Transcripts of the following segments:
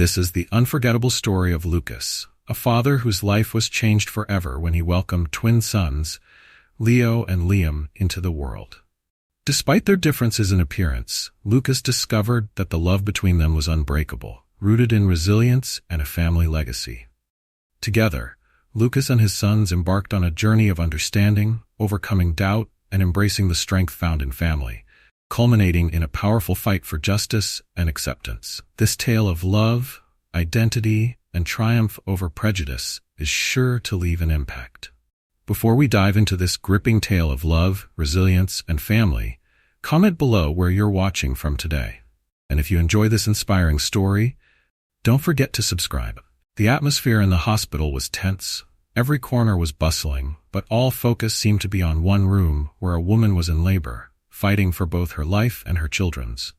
This is the unforgettable story of Lucas, a father whose life was changed forever when he welcomed twin sons, Leo and Liam, into the world. Despite their differences in appearance, Lucas discovered that the love between them was unbreakable, rooted in resilience and a family legacy. Together, Lucas and his sons embarked on a journey of understanding, overcoming doubt, and embracing the strength found in family, culminating in a powerful fight for justice and acceptance. This tale of love, identity, and triumph over prejudice is sure to leave an impact. Before we dive into this gripping tale of love, resilience, and family, comment below where you're watching from today. And if you enjoy this inspiring story, don't forget to subscribe. The atmosphere in the hospital was tense. Every corner was bustling, but all focus seemed to be on one room where a woman was in labor, fighting for both her life and her children's.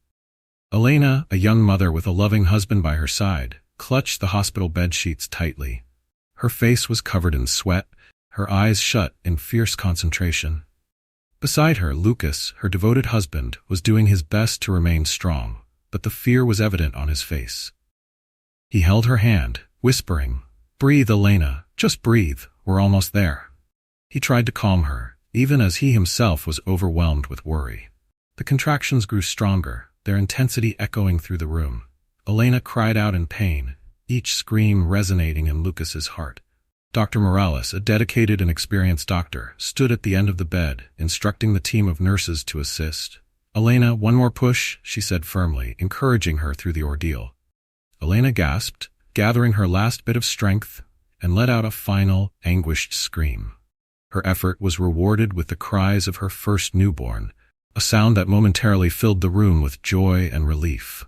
Elena, a young mother with a loving husband by her side, clutched the hospital bed sheets tightly. Her face was covered in sweat, her eyes shut in fierce concentration. Beside her, Lucas, her devoted husband, was doing his best to remain strong, but the fear was evident on his face. He held her hand, whispering, "Breathe, Elena, just breathe, we're almost there." He tried to calm her, even as he himself was overwhelmed with worry. The contractions grew stronger, their intensity echoing through the room. Elena cried out in pain, each scream resonating in Lucas's heart. Dr. Morales, a dedicated and experienced doctor, stood at the end of the bed, instructing the team of nurses to assist. "Elena, one more push," she said firmly, encouraging her through the ordeal. Elena gasped, gathering her last bit of strength, and let out a final, anguished scream. Her effort was rewarded with the cries of her first newborn, a sound that momentarily filled the room with joy and relief.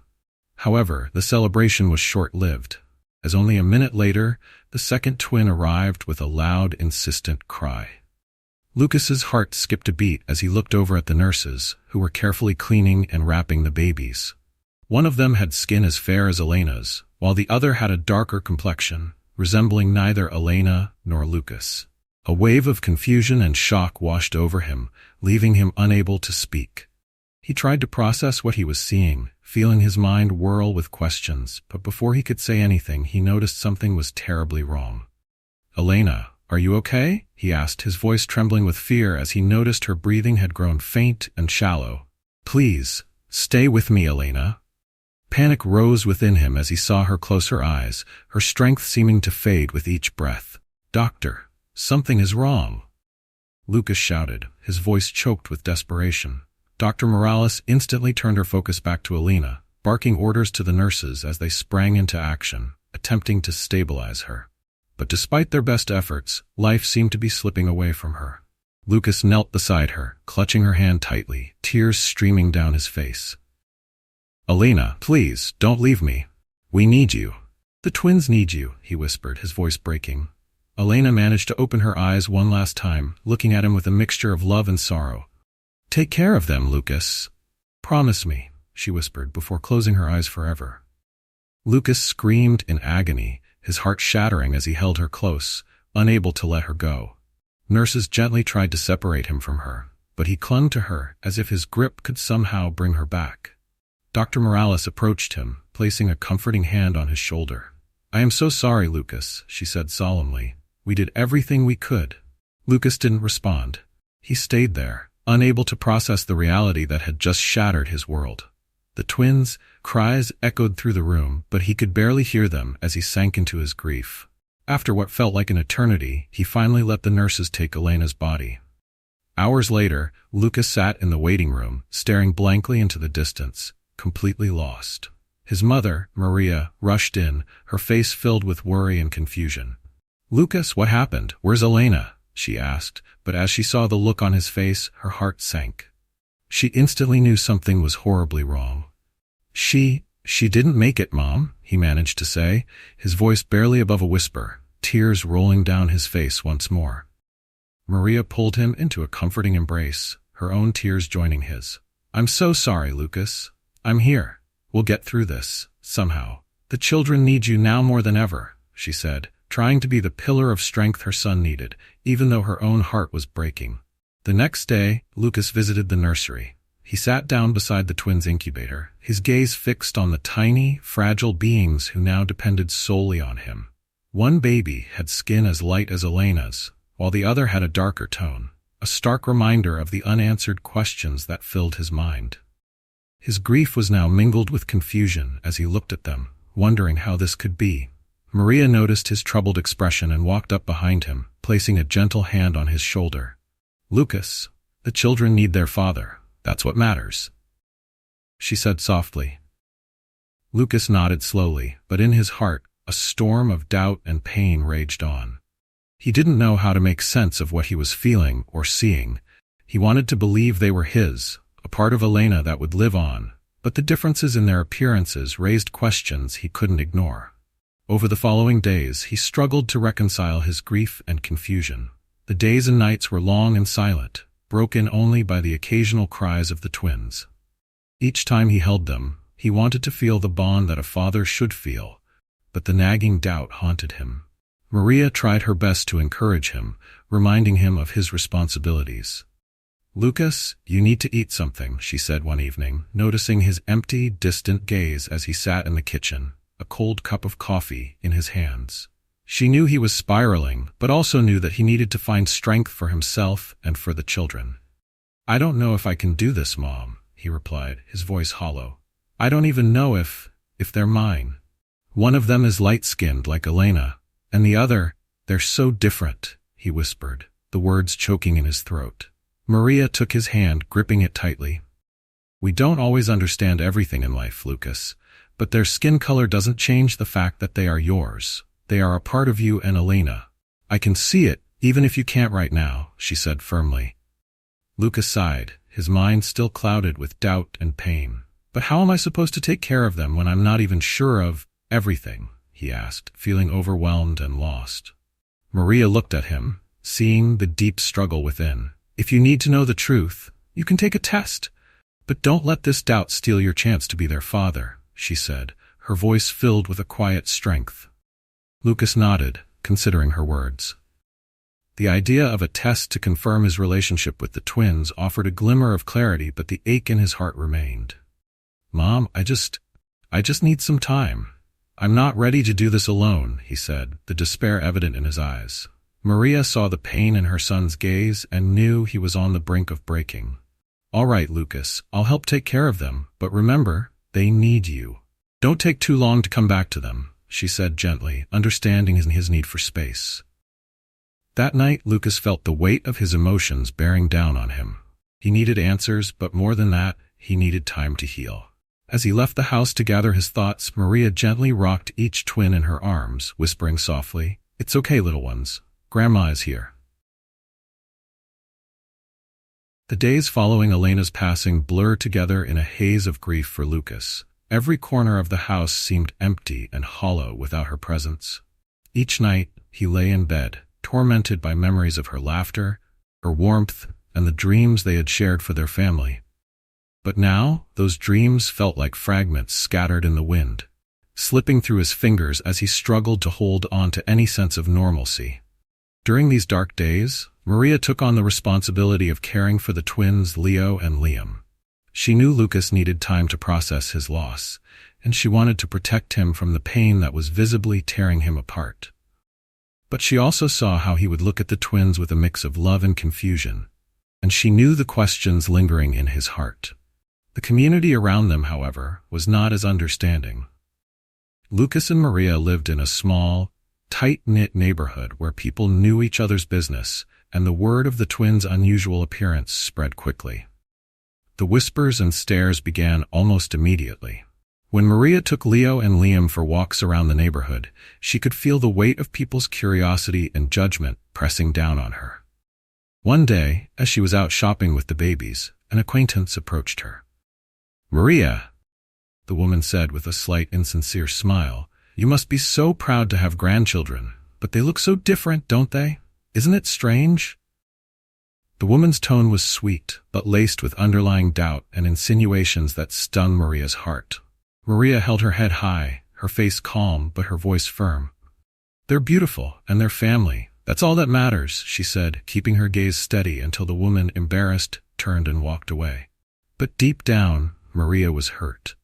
However, the celebration was short-lived, as only a minute later, the second twin arrived with a loud, insistent cry. Lucas's heart skipped a beat as he looked over at the nurses, who were carefully cleaning and wrapping the babies. One of them had skin as fair as Elena's, while the other had a darker complexion, resembling neither Elena nor Lucas. A wave of confusion and shock washed over him, leaving him unable to speak. He tried to process what he was seeing, feeling his mind whirl with questions, but before he could say anything, he noticed something was terribly wrong. "Elena, are you okay?" he asked, his voice trembling with fear as he noticed her breathing had grown faint and shallow. "Please, stay with me, Elena." Panic rose within him as he saw her close her eyes, her strength seeming to fade with each breath. "Doctor, something is wrong," Lucas shouted, his voice choked with desperation. Dr. Morales instantly turned her focus back to Elena, barking orders to the nurses as they sprang into action, attempting to stabilize her. But despite their best efforts, life seemed to be slipping away from her. Lucas knelt beside her, clutching her hand tightly, tears streaming down his face. "Elena, please, don't leave me. We need you." "The twins need you," he whispered, his voice breaking. Elena managed to open her eyes one last time, looking at him with a mixture of love and sorrow. "Take care of them, Lucas. Promise me," she whispered before closing her eyes forever. Lucas screamed in agony, his heart shattering as he held her close, unable to let her go. Nurses gently tried to separate him from her, but he clung to her as if his grip could somehow bring her back. Dr. Morales approached him, placing a comforting hand on his shoulder. "I am so sorry, Lucas," she said solemnly. "We did everything we could." Lucas didn't respond. He stayed there, unable to process the reality that had just shattered his world. The twins' cries echoed through the room, but he could barely hear them as he sank into his grief. After what felt like an eternity, he finally let the nurses take Elena's body. Hours later, Lucas sat in the waiting room, staring blankly into the distance, completely lost. His mother, Maria, rushed in, her face filled with worry and confusion. "Lucas, what happened? Where's Elena?" she asked, but as she saw the look on his face, her heart sank. She instantly knew something was horribly wrong. She didn't make it, Mom," he managed to say, his voice barely above a whisper, tears rolling down his face once more. Maria pulled him into a comforting embrace, her own tears joining his. "I'm so sorry, Lucas. I'm here. We'll get through this, somehow. The children need you now more than ever," she said, trying to be the pillar of strength her son needed, even though her own heart was breaking. The next day, Lucas visited the nursery. He sat down beside the twins' incubator, his gaze fixed on the tiny, fragile beings who now depended solely on him. One baby had skin as light as Elena's, while the other had a darker tone, a stark reminder of the unanswered questions that filled his mind. His grief was now mingled with confusion as he looked at them, wondering how this could be. Maria noticed his troubled expression and walked up behind him, placing a gentle hand on his shoulder. "Lucas, the children need their father. That's what matters," she said softly. Lucas nodded slowly, but in his heart, a storm of doubt and pain raged on. He didn't know how to make sense of what he was feeling or seeing. He wanted to believe they were his, a part of Elena that would live on, but the differences in their appearances raised questions he couldn't ignore. Over the following days, he struggled to reconcile his grief and confusion. The days and nights were long and silent, broken only by the occasional cries of the twins. Each time he held them, he wanted to feel the bond that a father should feel, but the nagging doubt haunted him. Maria tried her best to encourage him, reminding him of his responsibilities. "Lucas, you need to eat something," she said one evening, noticing his empty, distant gaze as he sat in the kitchen, a cold cup of coffee in his hands. She knew he was spiraling, but also knew that he needed to find strength for himself and for the children. "I don't know if I can do this, Mom," he replied, his voice hollow. "I don't even know if they're mine. One of them is light-skinned like Elena, and the other, they're so different," he whispered, the words choking in his throat. Maria took his hand, gripping it tightly. "We don't always understand everything in life, Lucas, but their skin color doesn't change the fact that they are yours. They are a part of you and Elena. I can see it, even if you can't right now," she said firmly. Lucas sighed, his mind still clouded with doubt and pain. "But how am I supposed to take care of them when I'm not even sure of everything?" he asked, feeling overwhelmed and lost. Maria looked at him, seeing the deep struggle within. "If you need to know the truth, you can take a test. But don't let this doubt steal your chance to be their father," she said, her voice filled with a quiet strength. Lucas nodded, considering her words. The idea of a test to confirm his relationship with the twins offered a glimmer of clarity, but the ache in his heart remained. "Mom, I just need some time. I'm not ready to do this alone," he said, the despair evident in his eyes. Maria saw the pain in her son's gaze and knew he was on the brink of breaking. "All right, Lucas, I'll help take care of them, but remember, they need you. Don't take too long to come back to them," she said gently, understanding his need for space. That night, Lucas felt the weight of his emotions bearing down on him. He needed answers, but more than that, he needed time to heal. As he left the house to gather his thoughts, Maria gently rocked each twin in her arms, whispering softly, "It's okay, little ones. Grandma is here." The days following Elena's passing blurred together in a haze of grief for Lucas. Every corner of the house seemed empty and hollow without her presence. Each night, he lay in bed, tormented by memories of her laughter, her warmth, and the dreams they had shared for their family. But now, those dreams felt like fragments scattered in the wind, slipping through his fingers as he struggled to hold on to any sense of normalcy. During these dark days, Maria took on the responsibility of caring for the twins Leo and Liam. She knew Lucas needed time to process his loss, and she wanted to protect him from the pain that was visibly tearing him apart. But she also saw how he would look at the twins with a mix of love and confusion, and she knew the questions lingering in his heart. The community around them, however, was not as understanding. Lucas and Maria lived in a small, tight-knit neighborhood where people knew each other's business, and the word of the twins' unusual appearance spread quickly. The whispers and stares began almost immediately. When Maria took Leo and Liam for walks around the neighborhood, she could feel the weight of people's curiosity and judgment pressing down on her. One day, as she was out shopping with the babies, an acquaintance approached her. "Maria," the woman said with a slight insincere smile, "you must be so proud to have grandchildren, but they look so different, don't they? Isn't it strange?" The woman's tone was sweet, but laced with underlying doubt and insinuations that stung Maria's heart. Maria held her head high, her face calm but her voice firm. "They're beautiful, and they're family. That's all that matters," she said, keeping her gaze steady until the woman, embarrassed, turned and walked away. But deep down, Maria was hurt.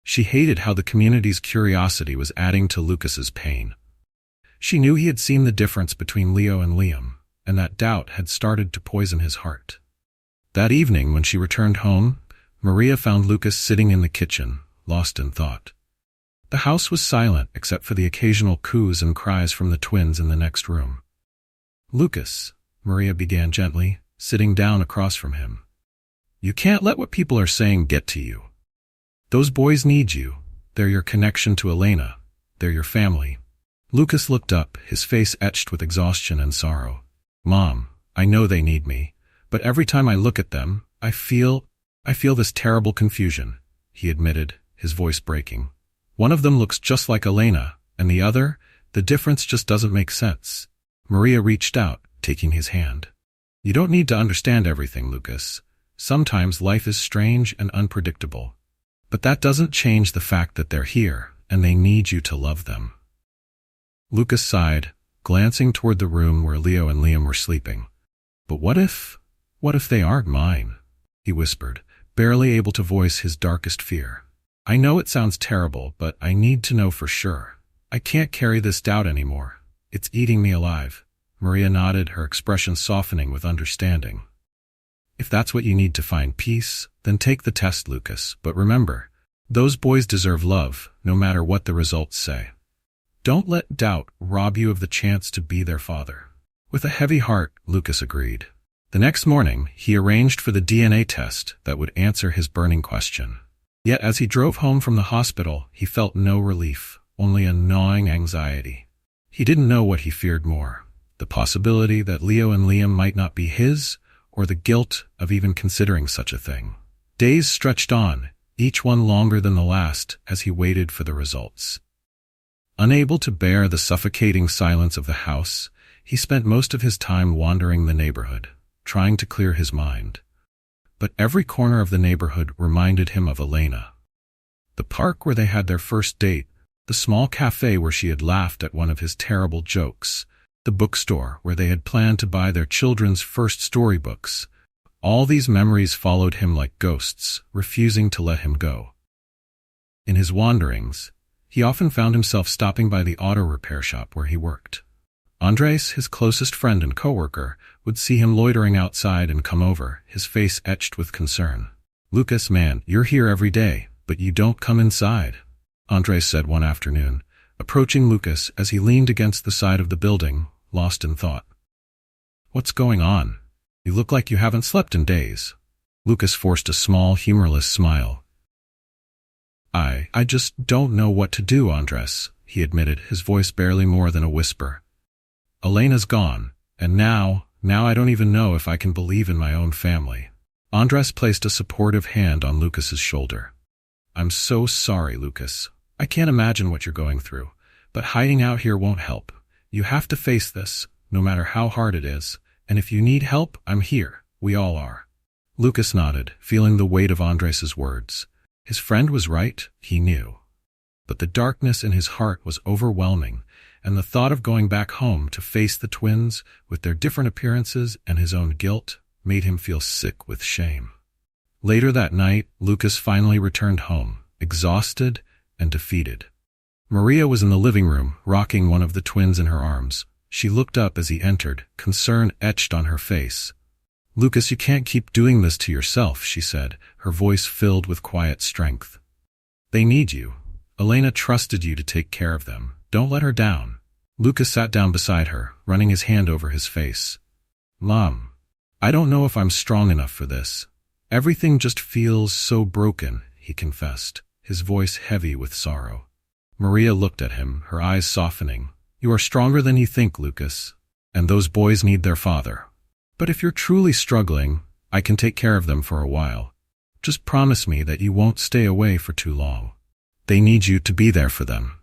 She hated how the community's curiosity was adding to Lucas's pain. She knew he had seen the difference between Leo and Liam, and that doubt had started to poison his heart. That evening, when she returned home, Maria found Lucas sitting in the kitchen, lost in thought. The house was silent except for the occasional coos and cries from the twins in the next room. "Lucas," Maria began gently, sitting down across from him. "You can't let what people are saying get to you. Those boys need you. They're your connection to Elena. They're your family." Lucas looked up, his face etched with exhaustion and sorrow. "Mom, I know they need me, but every time I look at them, I feel this terrible confusion," he admitted, his voice breaking. "One of them looks just like Elena, and the other, the difference just doesn't make sense." Maria reached out, taking his hand. "You don't need to understand everything, Lucas. Sometimes life is strange and unpredictable. But that doesn't change the fact that they're here, and they need you to love them." Lucas sighed, glancing toward the room where Leo and Liam were sleeping. "But what if they aren't mine?" he whispered, barely able to voice his darkest fear. "I know it sounds terrible, but I need to know for sure. I can't carry this doubt anymore. It's eating me alive." Maria nodded, her expression softening with understanding. "If that's what you need to find peace, then take the test, Lucas. But remember, those boys deserve love, no matter what the results say. Don't let doubt rob you of the chance to be their father." With a heavy heart, Lucas agreed. The next morning, he arranged for the DNA test that would answer his burning question. Yet as he drove home from the hospital, he felt no relief, only a gnawing anxiety. He didn't know what he feared more, the possibility that Leo and Liam might not be his, or the guilt of even considering such a thing. Days stretched on, each one longer than the last, as he waited for the results. Unable to bear the suffocating silence of the house, he spent most of his time wandering the neighborhood, trying to clear his mind. But every corner of the neighborhood reminded him of Elena. The park where they had their first date, the small cafe where she had laughed at one of his terrible jokes, the bookstore where they had planned to buy their children's first storybooks. All these memories followed him like ghosts, refusing to let him go. In his wanderings, he often found himself stopping by the auto repair shop where he worked. Andres, his closest friend and coworker, would see him loitering outside and come over, his face etched with concern. "Lucas, man, you're here every day, but you don't come inside," Andres said one afternoon, approaching Lucas as he leaned against the side of the building, lost in thought. "What's going on? You look like you haven't slept in days." Lucas forced a small, humorless smile. I just don't know what to do, Andres," he admitted, his voice barely more than a whisper. "Elena's gone, and now I don't even know if I can believe in my own family." Andres placed a supportive hand on Lucas's shoulder. "I'm so sorry, Lucas. I can't imagine what you're going through, but hiding out here won't help. You have to face this, no matter how hard it is, and if you need help, I'm here. We all are." Lucas nodded, feeling the weight of Andres's words. His friend was right, he knew. But the darkness in his heart was overwhelming, and the thought of going back home to face the twins, with their different appearances and his own guilt, made him feel sick with shame. Later that night, Lucas finally returned home, exhausted and defeated. Maria was in the living room, rocking one of the twins in her arms. She looked up as he entered, concern etched on her face. "Lucas, you can't keep doing this to yourself," she said, her voice filled with quiet strength. "They need you. Elena trusted you to take care of them. Don't let her down." Lucas sat down beside her, running his hand over his face. "Mom, I don't know if I'm strong enough for this. Everything just feels so broken," he confessed, his voice heavy with sorrow. Maria looked at him, her eyes softening. "You are stronger than you think, Lucas, and those boys need their father. But if you're truly struggling, I can take care of them for a while. Just promise me that you won't stay away for too long. They need you to be there for them."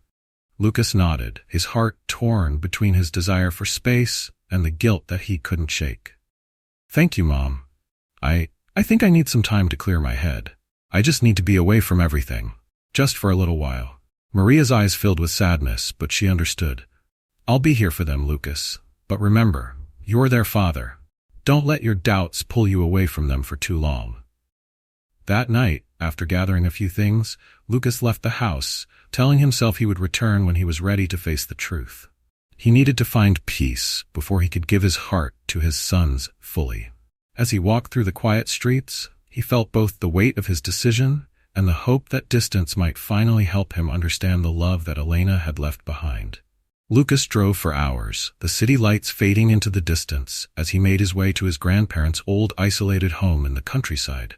Lucas nodded, his heart torn between his desire for space and the guilt that he couldn't shake. "Thank you, Mom. I think I need some time to clear my head. I just need to be away from everything. Just for a little while." Maria's eyes filled with sadness, but she understood. "I'll be here for them, Lucas. But remember, you're their father. Don't let your doubts pull you away from them for too long." That night, after gathering a few things, Lucas left the house, telling himself he would return when he was ready to face the truth. He needed to find peace before he could give his heart to his sons fully. As he walked through the quiet streets, he felt both the weight of his decision and the hope that distance might finally help him understand the love that Elena had left behind. Lucas drove for hours, the city lights fading into the distance as he made his way to his grandparents' old isolated home in the countryside.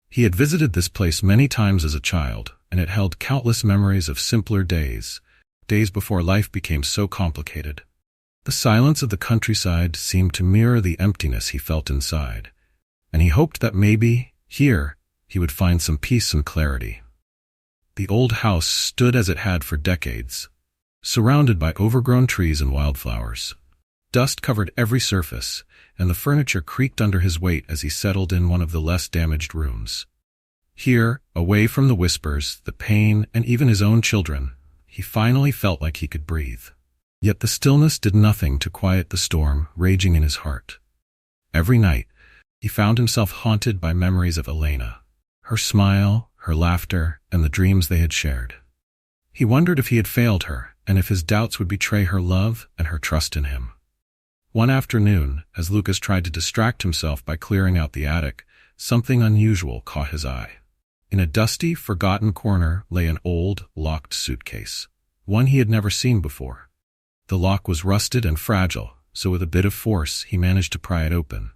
He had visited this place many times as a child, and it held countless memories of simpler days before life became so complicated. The silence of the countryside seemed to mirror the emptiness he felt inside, and he hoped that maybe, here, he would find some peace and clarity. The old house stood as it had for decades, surrounded by overgrown trees and wildflowers. Dust covered every surface, and the furniture creaked under his weight as he settled in one of the less damaged rooms. Here, away from the whispers, the pain, and even his own children, he finally felt like he could breathe. Yet the stillness did nothing to quiet the storm raging in his heart. Every night, he found himself haunted by memories of Elena, her smile, her laughter, and the dreams they had shared. He wondered if he had failed her, and if his doubts would betray her love and her trust in him. One afternoon, as Lucas tried to distract himself by clearing out the attic, something unusual caught his eye. In a dusty, forgotten corner lay an old, locked suitcase, one he had never seen before. The lock was rusted and fragile, so with a bit of force he managed to pry it open.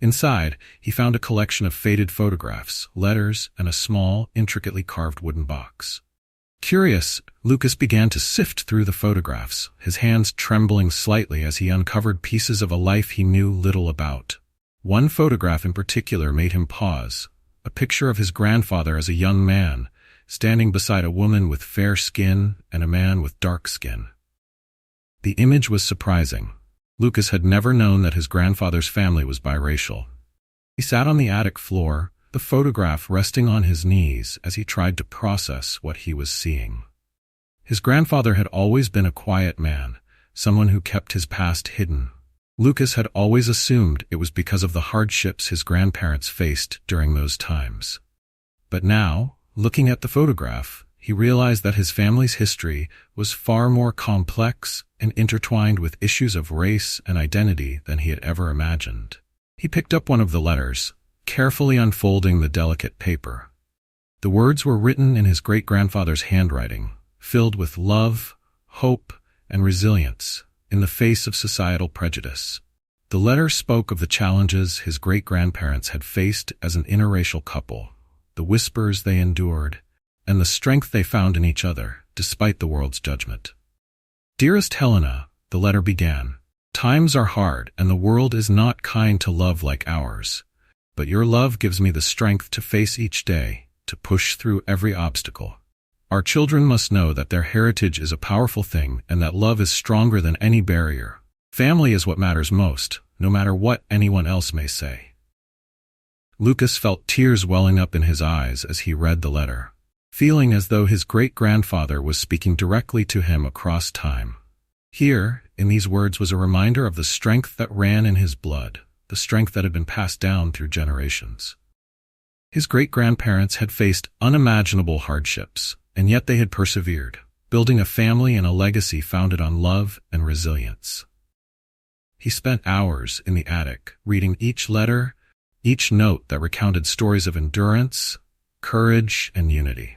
Inside, he found a collection of faded photographs, letters, and a small, intricately carved wooden box. Curious, Lucas began to sift through the photographs, his hands trembling slightly as he uncovered pieces of a life he knew little about. One photograph in particular made him pause, a picture of his grandfather as a young man, standing beside a woman with fair skin and a man with dark skin. The image was surprising. Lucas had never known that his grandfather's family was biracial. He sat on the attic floor, the photograph resting on his knees as he tried to process what he was seeing. His grandfather had always been a quiet man, someone who kept his past hidden. Lucas had always assumed it was because of the hardships his grandparents faced during those times. But now, looking at the photograph, he realized that his family's history was far more complex and intertwined with issues of race and identity than he had ever imagined. He picked up one of the letters, carefully unfolding the delicate paper. The words were written in his great-grandfather's handwriting, filled with love, hope, and resilience in the face of societal prejudice. The letter spoke of the challenges his great-grandparents had faced as an interracial couple, the whispers they endured, and the strength they found in each other, despite the world's judgment. "Dearest Helena," the letter began, "times are hard and the world is not kind to love like ours, but your love gives me the strength to face each day, to push through every obstacle. Our children must know that their heritage is a powerful thing and that love is stronger than any barrier. Family is what matters most, no matter what anyone else may say." Lucas felt tears welling up in his eyes as he read the letter, feeling as though his great-grandfather was speaking directly to him across time. Here, in these words, was a reminder of the strength that ran in his blood, the strength that had been passed down through generations. His great-grandparents had faced unimaginable hardships, and yet they had persevered, building a family and a legacy founded on love and resilience. He spent hours in the attic, reading each letter, each note that recounted stories of endurance, courage, and unity.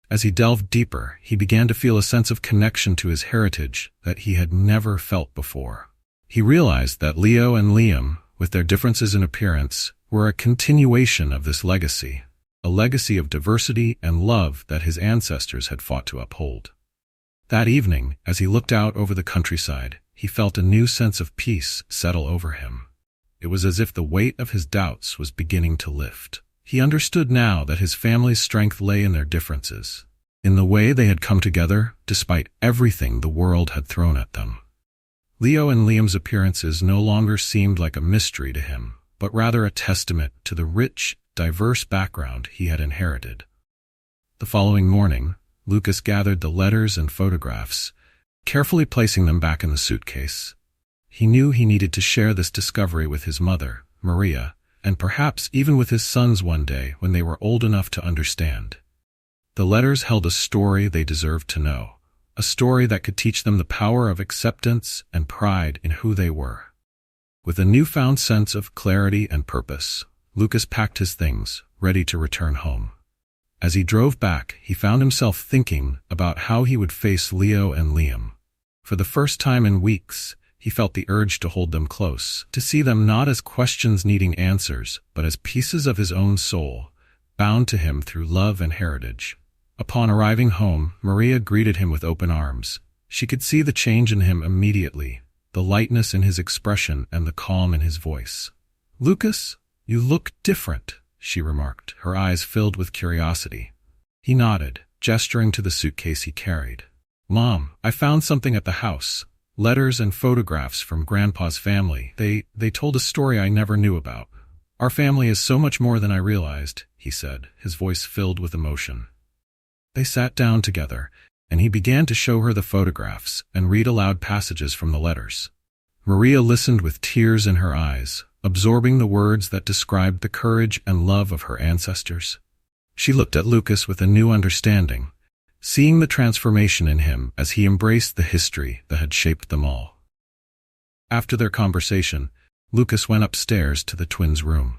As he delved deeper, he began to feel a sense of connection to his heritage that he had never felt before. He realized that Leo and Liam, with their differences in appearance, were a continuation of this legacy, a legacy of diversity and love that his ancestors had fought to uphold. That evening, as he looked out over the countryside, he felt a new sense of peace settle over him. It was as if the weight of his doubts was beginning to lift. He understood now that his family's strength lay in their differences, in the way they had come together despite everything the world had thrown at them. Leo and Liam's appearances no longer seemed like a mystery to him, but rather a testament to the rich, diverse background he had inherited. The following morning, Lucas gathered the letters and photographs, carefully placing them back in the suitcase. He knew he needed to share this discovery with his mother, Maria, and perhaps even with his sons one day when they were old enough to understand. The letters held a story they deserved to know, a story that could teach them the power of acceptance and pride in who they were. With a newfound sense of clarity and purpose, Lucas packed his things, ready to return home. As he drove back, he found himself thinking about how he would face Leo and Liam. For the first time in weeks, he felt the urge to hold them close, to see them not as questions needing answers, but as pieces of his own soul, bound to him through love and heritage. Upon arriving home, Maria greeted him with open arms. She could see the change in him immediately, the lightness in his expression and the calm in his voice. "Lucas, you look different," she remarked, her eyes filled with curiosity. He nodded, gesturing to the suitcase he carried. "Mom, I found something at the house. Letters and photographs from Grandpa's family. They told a story I never knew about. Our family is so much more than I realized," he said, his voice filled with emotion. They sat down together, and he began to show her the photographs and read aloud passages from the letters. Maria listened with tears in her eyes, absorbing the words that described the courage and love of her ancestors. She looked at Lucas with a new understanding, seeing the transformation in him as he embraced the history that had shaped them all. After their conversation, Lucas went upstairs to the twins' room.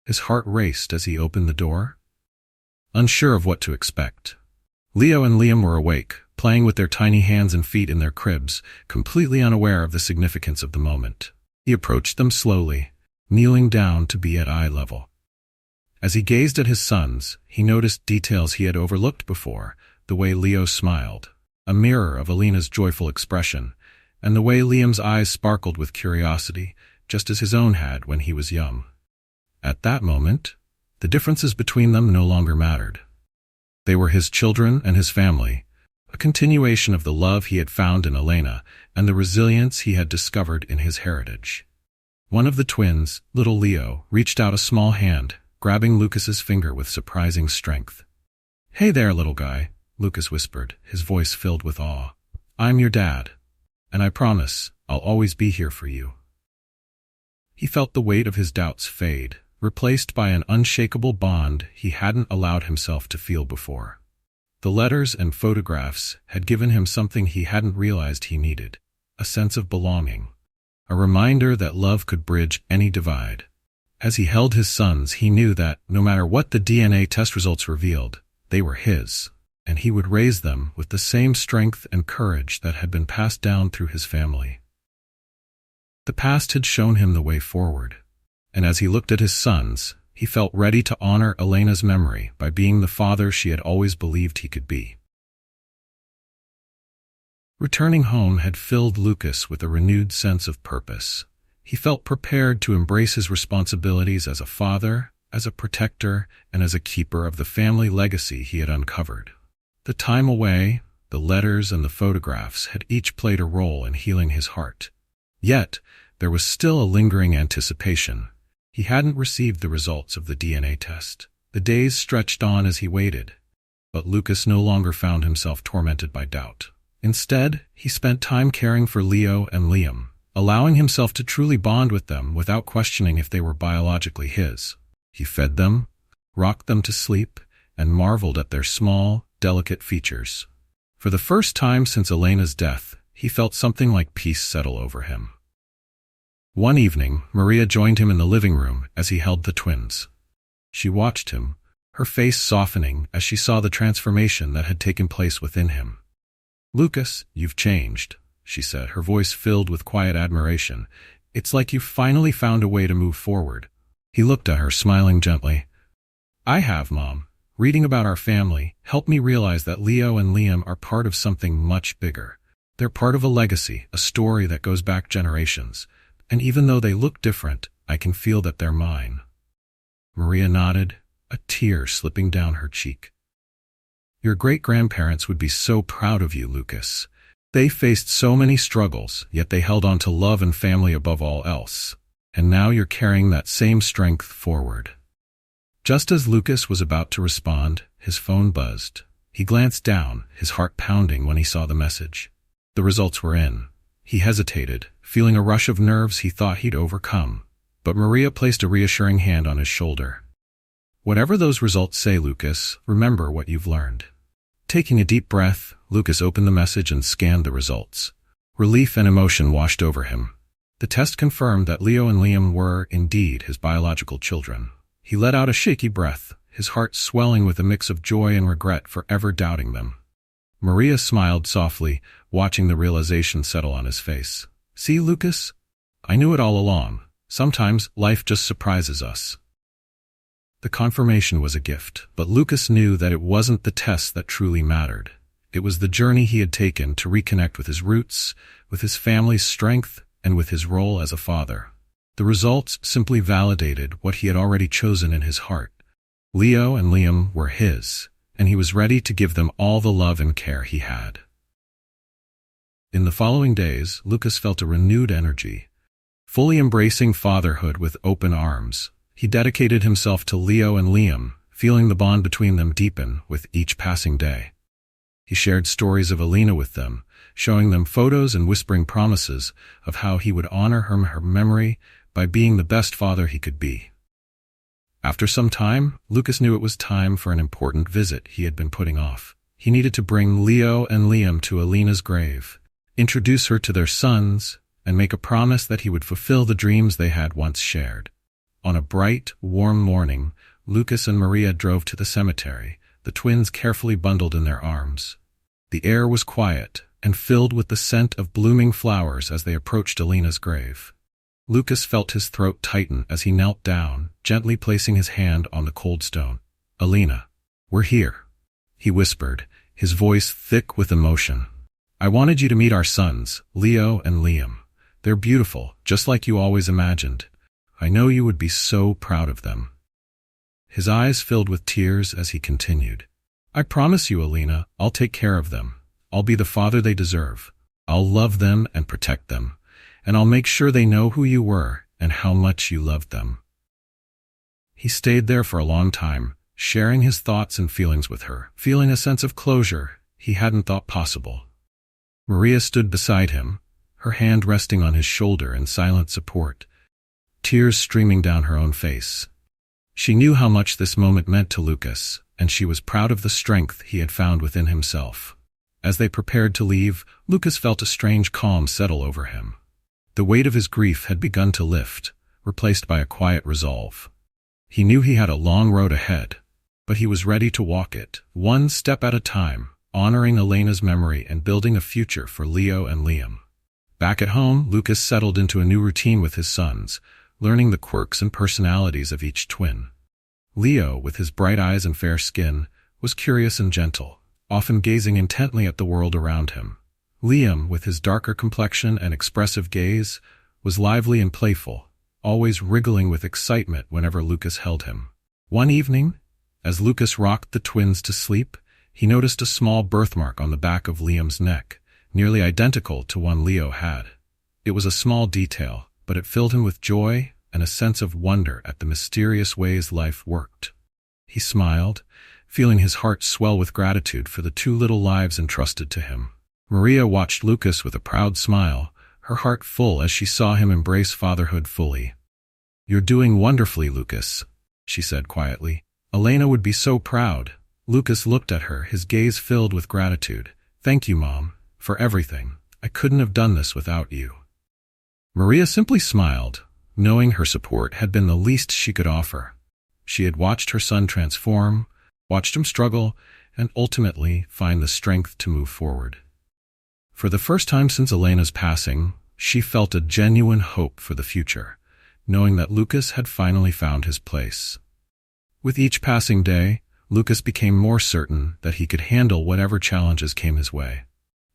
His heart raced as he opened the door, unsure of what to expect. Leo and Liam were awake, playing with their tiny hands and feet in their cribs, completely unaware of the significance of the moment. He approached them slowly, kneeling down to be at eye level. As he gazed at his sons, he noticed details he had overlooked before, the way Leo smiled, a mirror of Alina's joyful expression, and the way Liam's eyes sparkled with curiosity, just as his own had when he was young. At that moment, the differences between them no longer mattered. They were his children and his family, a continuation of the love he had found in Elena and the resilience he had discovered in his heritage. One of the twins, little Leo, reached out a small hand, grabbing Lucas's finger with surprising strength. "Hey there, little guy," Lucas whispered, his voice filled with awe. "I'm your dad, and I promise I'll always be here for you." He felt the weight of his doubts fade, replaced by an unshakable bond he hadn't allowed himself to feel before. The letters and photographs had given him something he hadn't realized he needed, a sense of belonging, a reminder that love could bridge any divide. As he held his sons, he knew that, no matter what the DNA test results revealed, they were his, and he would raise them with the same strength and courage that had been passed down through his family. The past had shown him the way forward, and as he looked at his sons, he felt ready to honor Elena's memory by being the father she had always believed he could be. Returning home had filled Lucas with a renewed sense of purpose. He felt prepared to embrace his responsibilities as a father, as a protector, and as a keeper of the family legacy he had uncovered. The time away, the letters and the photographs had each played a role in healing his heart. Yet, there was still a lingering anticipation. He hadn't received the results of the DNA test. The days stretched on as he waited, but Lucas no longer found himself tormented by doubt. Instead, he spent time caring for Leo and Liam, allowing himself to truly bond with them without questioning if they were biologically his. He fed them, rocked them to sleep, and marveled at their small, delicate features. For the first time since Elena's death, he felt something like peace settle over him. One evening, Maria joined him in the living room as he held the twins. She watched him, her face softening as she saw the transformation that had taken place within him. "Lucas, you've changed," she said, her voice filled with quiet admiration. "It's like you've finally found a way to move forward." He looked at her, smiling gently. "I have, Mom. Reading about our family helped me realize that Leo and Liam are part of something much bigger. They're part of a legacy, a story that goes back generations. And even though they look different, I can feel that they're mine." Maria nodded, a tear slipping down her cheek. "Your great-grandparents would be so proud of you, Lucas. They faced so many struggles, yet they held on to love and family above all else. And now you're carrying that same strength forward." Just as Lucas was about to respond, his phone buzzed. He glanced down, his heart pounding when he saw the message. The results were in. He hesitated, feeling a rush of nerves he thought he'd overcome. but Maria placed a reassuring hand on his shoulder. "Whatever those results say, Lucas, remember what you've learned." Taking a deep breath, Lucas opened the message and scanned the results. Relief and emotion washed over him. The test confirmed that Leo and Liam were, indeed, his biological children. He let out a shaky breath, his heart swelling with a mix of joy and regret for ever doubting them. Maria smiled softly, watching the realization settle on his face. "See, Lucas? I knew it all along. Sometimes life just surprises us." The confirmation was a gift, but Lucas knew that it wasn't the test that truly mattered. It was the journey he had taken to reconnect with his roots, with his family's strength, and with his role as a father. The results simply validated what he had already chosen in his heart. Leo and Liam were his, and he was ready to give them all the love and care he had. In the following days, Lucas felt a renewed energy. Fully embracing fatherhood with open arms, he dedicated himself to Leo and Liam, feeling the bond between them deepen with each passing day. He shared stories of Alina with them, showing them photos and whispering promises of how he would honor her memory by being the best father he could be. After some time, Lucas knew it was time for an important visit he had been putting off. He needed to bring Leo and Liam to Alina's grave, introduce her to their sons, and make a promise that he would fulfill the dreams they had once shared. On a bright, warm morning, Lucas and Maria drove to the cemetery, the twins carefully bundled in their arms. The air was quiet and filled with the scent of blooming flowers as they approached Alina's grave. Lucas felt his throat tighten as he knelt down, gently placing his hand on the cold stone. "Alina, we're here," he whispered, his voice thick with emotion. "I wanted you to meet our sons, Leo and Liam. They're beautiful, just like you always imagined. I know you would be so proud of them." His eyes filled with tears as he continued. "I promise you, Alina, I'll take care of them. I'll be the father they deserve. I'll love them and protect them. And I'll make sure they know who you were and how much you loved them." He stayed there for a long time, sharing his thoughts and feelings with her, feeling a sense of closure he hadn't thought possible. Maria stood beside him, her hand resting on his shoulder in silent support, tears streaming down her own face. She knew how much this moment meant to Lucas, and she was proud of the strength he had found within himself. As they prepared to leave, Lucas felt a strange calm settle over him. The weight of his grief had begun to lift, replaced by a quiet resolve. He knew he had a long road ahead, but he was ready to walk it, one step at a time, honoring Elena's memory and building a future for Leo and Liam. Back at home, Lucas settled into a new routine with his sons, learning the quirks and personalities of each twin. Leo, with his bright eyes and fair skin, was curious and gentle, often gazing intently at the world around him. Liam, with his darker complexion and expressive gaze, was lively and playful, always wriggling with excitement whenever Lucas held him. One evening, as Lucas rocked the twins to sleep, he noticed a small birthmark on the back of Liam's neck, nearly identical to one Leo had. It was a small detail, but it filled him with joy and a sense of wonder at the mysterious ways life worked. He smiled, feeling his heart swell with gratitude for the two little lives entrusted to him. Maria watched Lucas with a proud smile, her heart full as she saw him embrace fatherhood fully. "You're doing wonderfully, Lucas," she said quietly. "Elena would be so proud." Lucas looked at her, his gaze filled with gratitude. "Thank you, Mom, for everything. I couldn't have done this without you." Maria simply smiled, knowing her support had been the least she could offer. She had watched her son transform, watched him struggle, and ultimately find the strength to move forward. For the first time since Elena's passing, she felt a genuine hope for the future, knowing that Lucas had finally found his place. With each passing day, Lucas became more certain that he could handle whatever challenges came his way.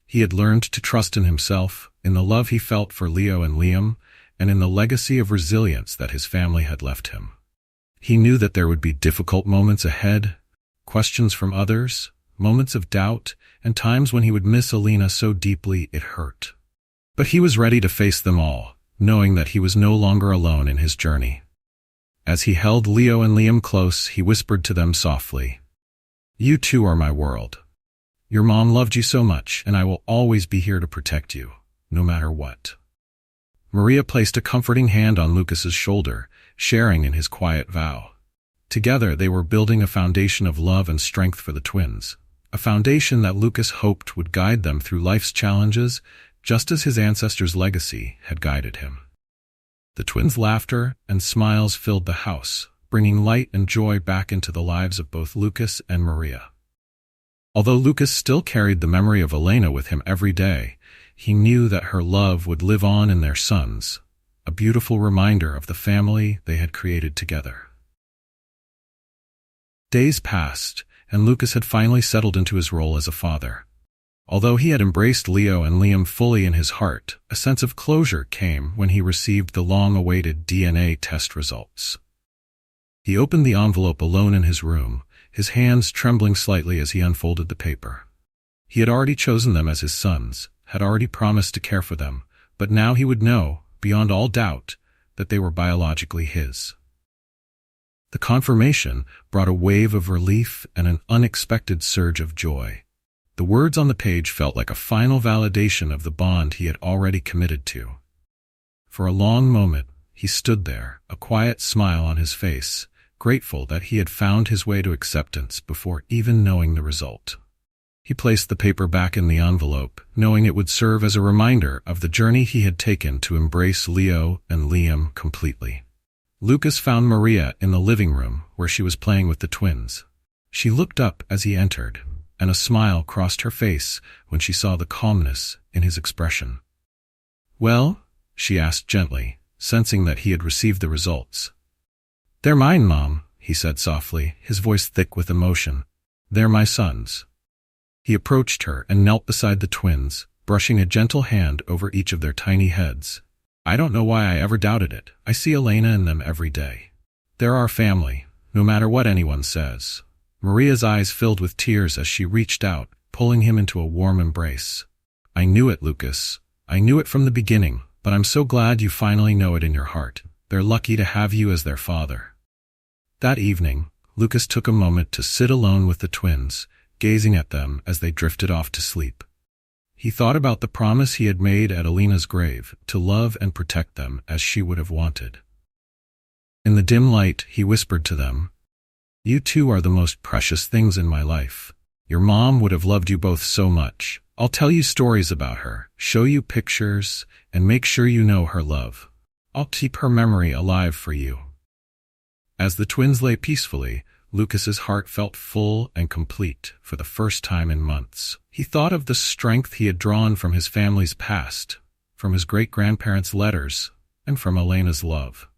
He had learned to trust in himself, in the love he felt for Leo and Liam, and in the legacy of resilience that his family had left him. He knew that there would be difficult moments ahead, questions from others, moments of doubt, and times when he would miss Alina so deeply it hurt. But he was ready to face them all, knowing that he was no longer alone in his journey. As he held Leo and Liam close, he whispered to them softly, "You too are my world. Your mom loved you so much, and I will always be here to protect you, no matter what." Maria placed a comforting hand on Lucas's shoulder, sharing in his quiet vow. Together they were building a foundation of love and strength for the twins, a foundation that Lucas hoped would guide them through life's challenges, just as his ancestors' legacy had guided him. The twins' laughter and smiles filled the house, bringing light and joy back into the lives of both Lucas and Maria. Although Lucas still carried the memory of Elena with him every day, he knew that her love would live on in their sons, a beautiful reminder of the family they had created together. Days passed, and Lucas had finally settled into his role as a father. Although he had embraced Leo and Liam fully in his heart, a sense of closure came when he received the long-awaited DNA test results. He opened the envelope alone in his room, his hands trembling slightly as he unfolded the paper. He had already chosen them as his sons, had already promised to care for them, but now he would know, beyond all doubt, that they were biologically his. The confirmation brought a wave of relief and an unexpected surge of joy. The words on the page felt like a final validation of the bond he had already committed to. For a long moment, he stood there, a quiet smile on his face, grateful that he had found his way to acceptance before even knowing the result. He placed the paper back in the envelope, knowing it would serve as a reminder of the journey he had taken to embrace Leo and Liam completely. Lucas found Maria in the living room where she was playing with the twins. She looked up as he entered, and a smile crossed her face when she saw the calmness in his expression. "Well?" she asked gently, sensing that he had received the results. "They're mine, Mom," he said softly, his voice thick with emotion. "They're my sons." He approached her and knelt beside the twins, brushing a gentle hand over each of their tiny heads. "I don't know why I ever doubted it. I see Elena in them every day. They're our family, no matter what anyone says." Maria's eyes filled with tears as she reached out, pulling him into a warm embrace. "I knew it, Lucas. I knew it from the beginning, but I'm so glad you finally know it in your heart. They're lucky to have you as their father." That evening, Lucas took a moment to sit alone with the twins, gazing at them as they drifted off to sleep. He thought about the promise he had made at Elena's grave to love and protect them as she would have wanted. In the dim light, he whispered to them, "You two are the most precious things in my life. Your mom would have loved you both so much. I'll tell you stories about her, show you pictures, and make sure you know her love. I'll keep her memory alive for you." As the twins lay peacefully, Lucas's heart felt full and complete for the first time in months. He thought of the strength he had drawn from his family's past, from his great-grandparents' letters, and from Elena's love.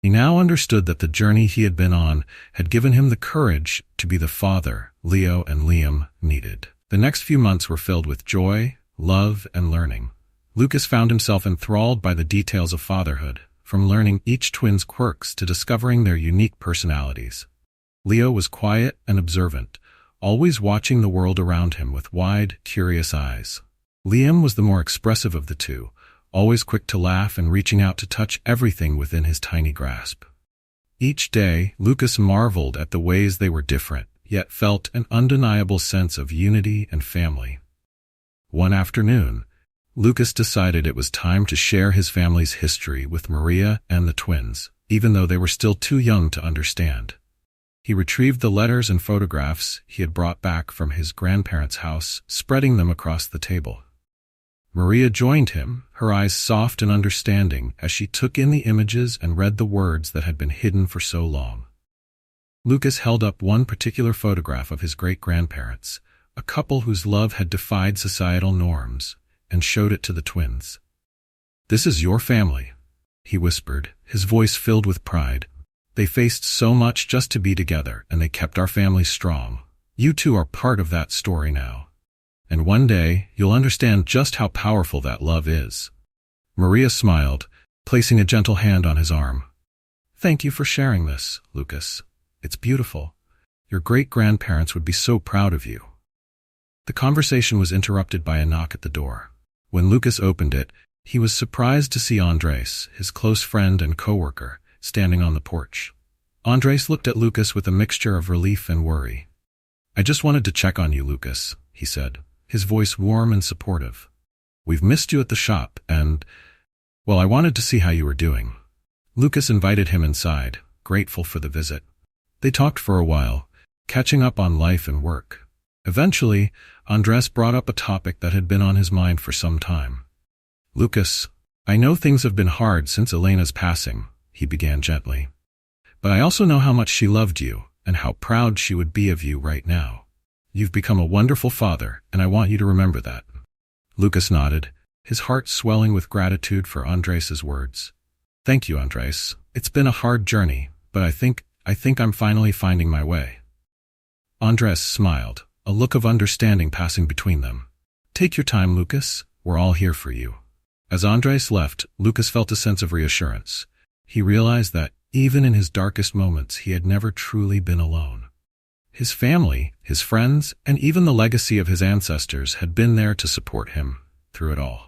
He now understood that the journey he had been on had given him the courage to be the father Leo and Liam needed. The next few months were filled with joy, love, and learning. Lucas found himself enthralled by the details of fatherhood, from learning each twin's quirks to discovering their unique personalities. Leo was quiet and observant, always watching the world around him with wide, curious eyes. Liam was the more expressive of the two, always quick to laugh and reaching out to touch everything within his tiny grasp. Each day, Lucas marveled at the ways they were different, yet felt an undeniable sense of unity and family. One afternoon, Lucas decided it was time to share his family's history with Maria and the twins, even though they were still too young to understand. He retrieved the letters and photographs he had brought back from his grandparents' house, spreading them across the table. Maria joined him, her eyes soft and understanding as she took in the images and read the words that had been hidden for so long. Lucas held up one particular photograph of his great-grandparents, a couple whose love had defied societal norms, and showed it to the twins. "This is your family," he whispered, his voice filled with pride. "They faced so much just to be together, and they kept our family strong. You two are part of that story now. And one day, you'll understand just how powerful that love is." Maria smiled, placing a gentle hand on his arm. "Thank you for sharing this, Lucas. It's beautiful. Your great-grandparents would be so proud of you." The conversation was interrupted by a knock at the door. When Lucas opened it, he was surprised to see Andres, his close friend and coworker, standing on the porch. Andres looked at Lucas with a mixture of relief and worry. "I just wanted to check on you, Lucas," he said, his voice warm and supportive. "We've missed you at the shop, and, Well, I wanted to see how you were doing. Lucas invited him inside, grateful for the visit. They talked for a while, catching up on life and work. Eventually, Andres brought up a topic that had been on his mind for some time. Lucas, I know things have been hard since Elena's passing, he began gently. But I also know how much she loved you and how proud she would be of you right now. You've become a wonderful father, and I want you to remember that. Lucas nodded, his heart swelling with gratitude for Andres's words. Thank you, Andres. It's been a hard journey, but I think I'm finally finding my way. Andres smiled, a look of understanding passing between them. Take your time, Lucas. We're all here for you. As Andres left, Lucas felt a sense of reassurance. He realized that, even in his darkest moments, he had never truly been alone. His family, his friends, and even the legacy of his ancestors had been there to support him through it all.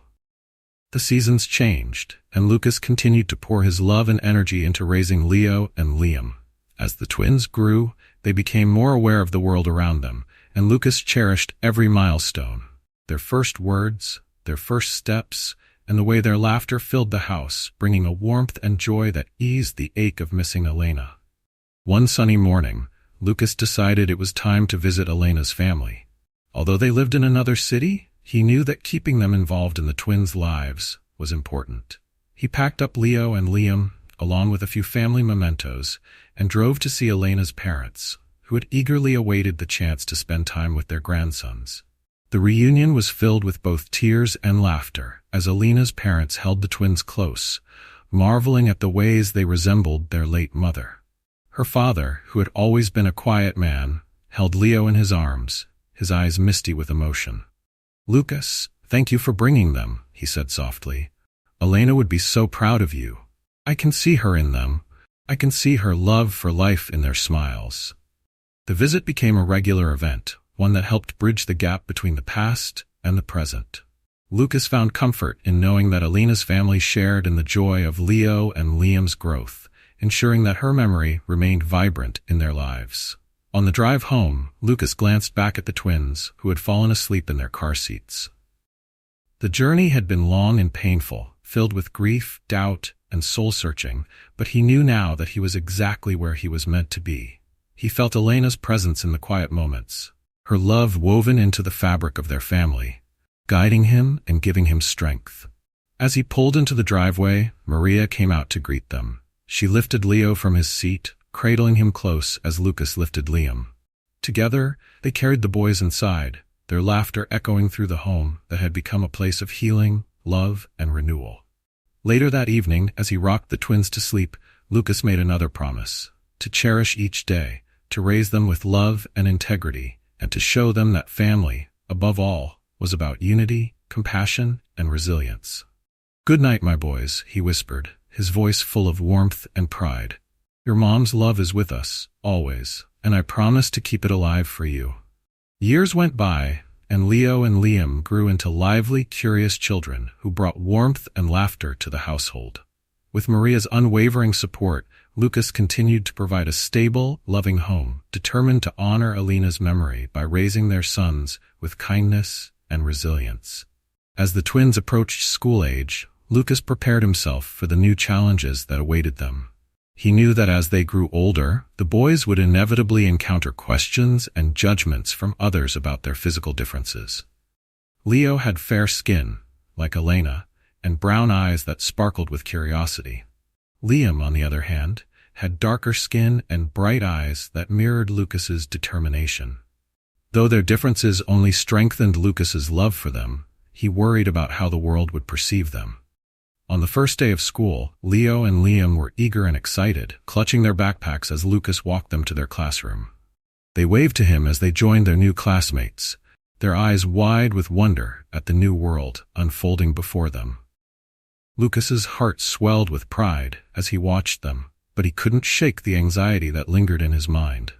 The seasons changed, and Lucas continued to pour his love and energy into raising Leo and Liam. As the twins grew, they became more aware of the world around them, and Lucas cherished every milestone. Their first words, their first steps, and the way their laughter filled the house, bringing a warmth and joy that eased the ache of missing Elena. One sunny morning, Lucas decided it was time to visit Elena's family. Although they lived in another city, he knew that keeping them involved in the twins' lives was important. He packed up Leo and Liam, along with a few family mementos, and drove to see Elena's parents, who had eagerly awaited the chance to spend time with their grandsons. The reunion was filled with both tears and laughter, as Elena's parents held the twins close, marveling at the ways they resembled their late mother. Her father, who had always been a quiet man, held Leo in his arms, his eyes misty with emotion. Lucas, thank you for bringing them, he said softly. Elena would be so proud of you. I can see her in them. I can see her love for life in their smiles. The visit became a regular event, one that helped bridge the gap between the past and the present. Lucas found comfort in knowing that Elena's family shared in the joy of Leo and Liam's growth, ensuring that her memory remained vibrant in their lives. On the drive home, Lucas glanced back at the twins, who had fallen asleep in their car seats. The journey had been long and painful, filled with grief, doubt, and soul-searching, but he knew now that he was exactly where he was meant to be. He felt Elena's presence in the quiet moments, her love woven into the fabric of their family, guiding him and giving him strength. As he pulled into the driveway, Maria came out to greet them. She lifted Leo from his seat, cradling him close as Lucas lifted Liam. Together, they carried the boys inside, their laughter echoing through the home that had become a place of healing, love, and renewal. Later that evening, as he rocked the twins to sleep, Lucas made another promise: to cherish each day, to raise them with love and integrity, and to show them that family, above all, was about unity, compassion, and resilience. "Good night, my boys," he whispered, his voice full of warmth and pride. "Your mom's love is with us, always, and I promise to keep it alive for you." Years went by, and Leo and Liam grew into lively, curious children who brought warmth and laughter to the household. With Maria's unwavering support, Lucas continued to provide a stable, loving home, determined to honor Elena's memory by raising their sons with kindness and resilience. As the twins approached school age, Lucas prepared himself for the new challenges that awaited them. He knew that as they grew older, the boys would inevitably encounter questions and judgments from others about their physical differences. Leo had fair skin, like Elena, and brown eyes that sparkled with curiosity. Liam, on the other hand, had darker skin and bright eyes that mirrored Lucas's determination. Though their differences only strengthened Lucas's love for them, he worried about how the world would perceive them. On the first day of school, Leo and Liam were eager and excited, clutching their backpacks as Lucas walked them to their classroom. They waved to him as they joined their new classmates, their eyes wide with wonder at the new world unfolding before them. Lucas's heart swelled with pride as he watched them, but he couldn't shake the anxiety that lingered in his mind.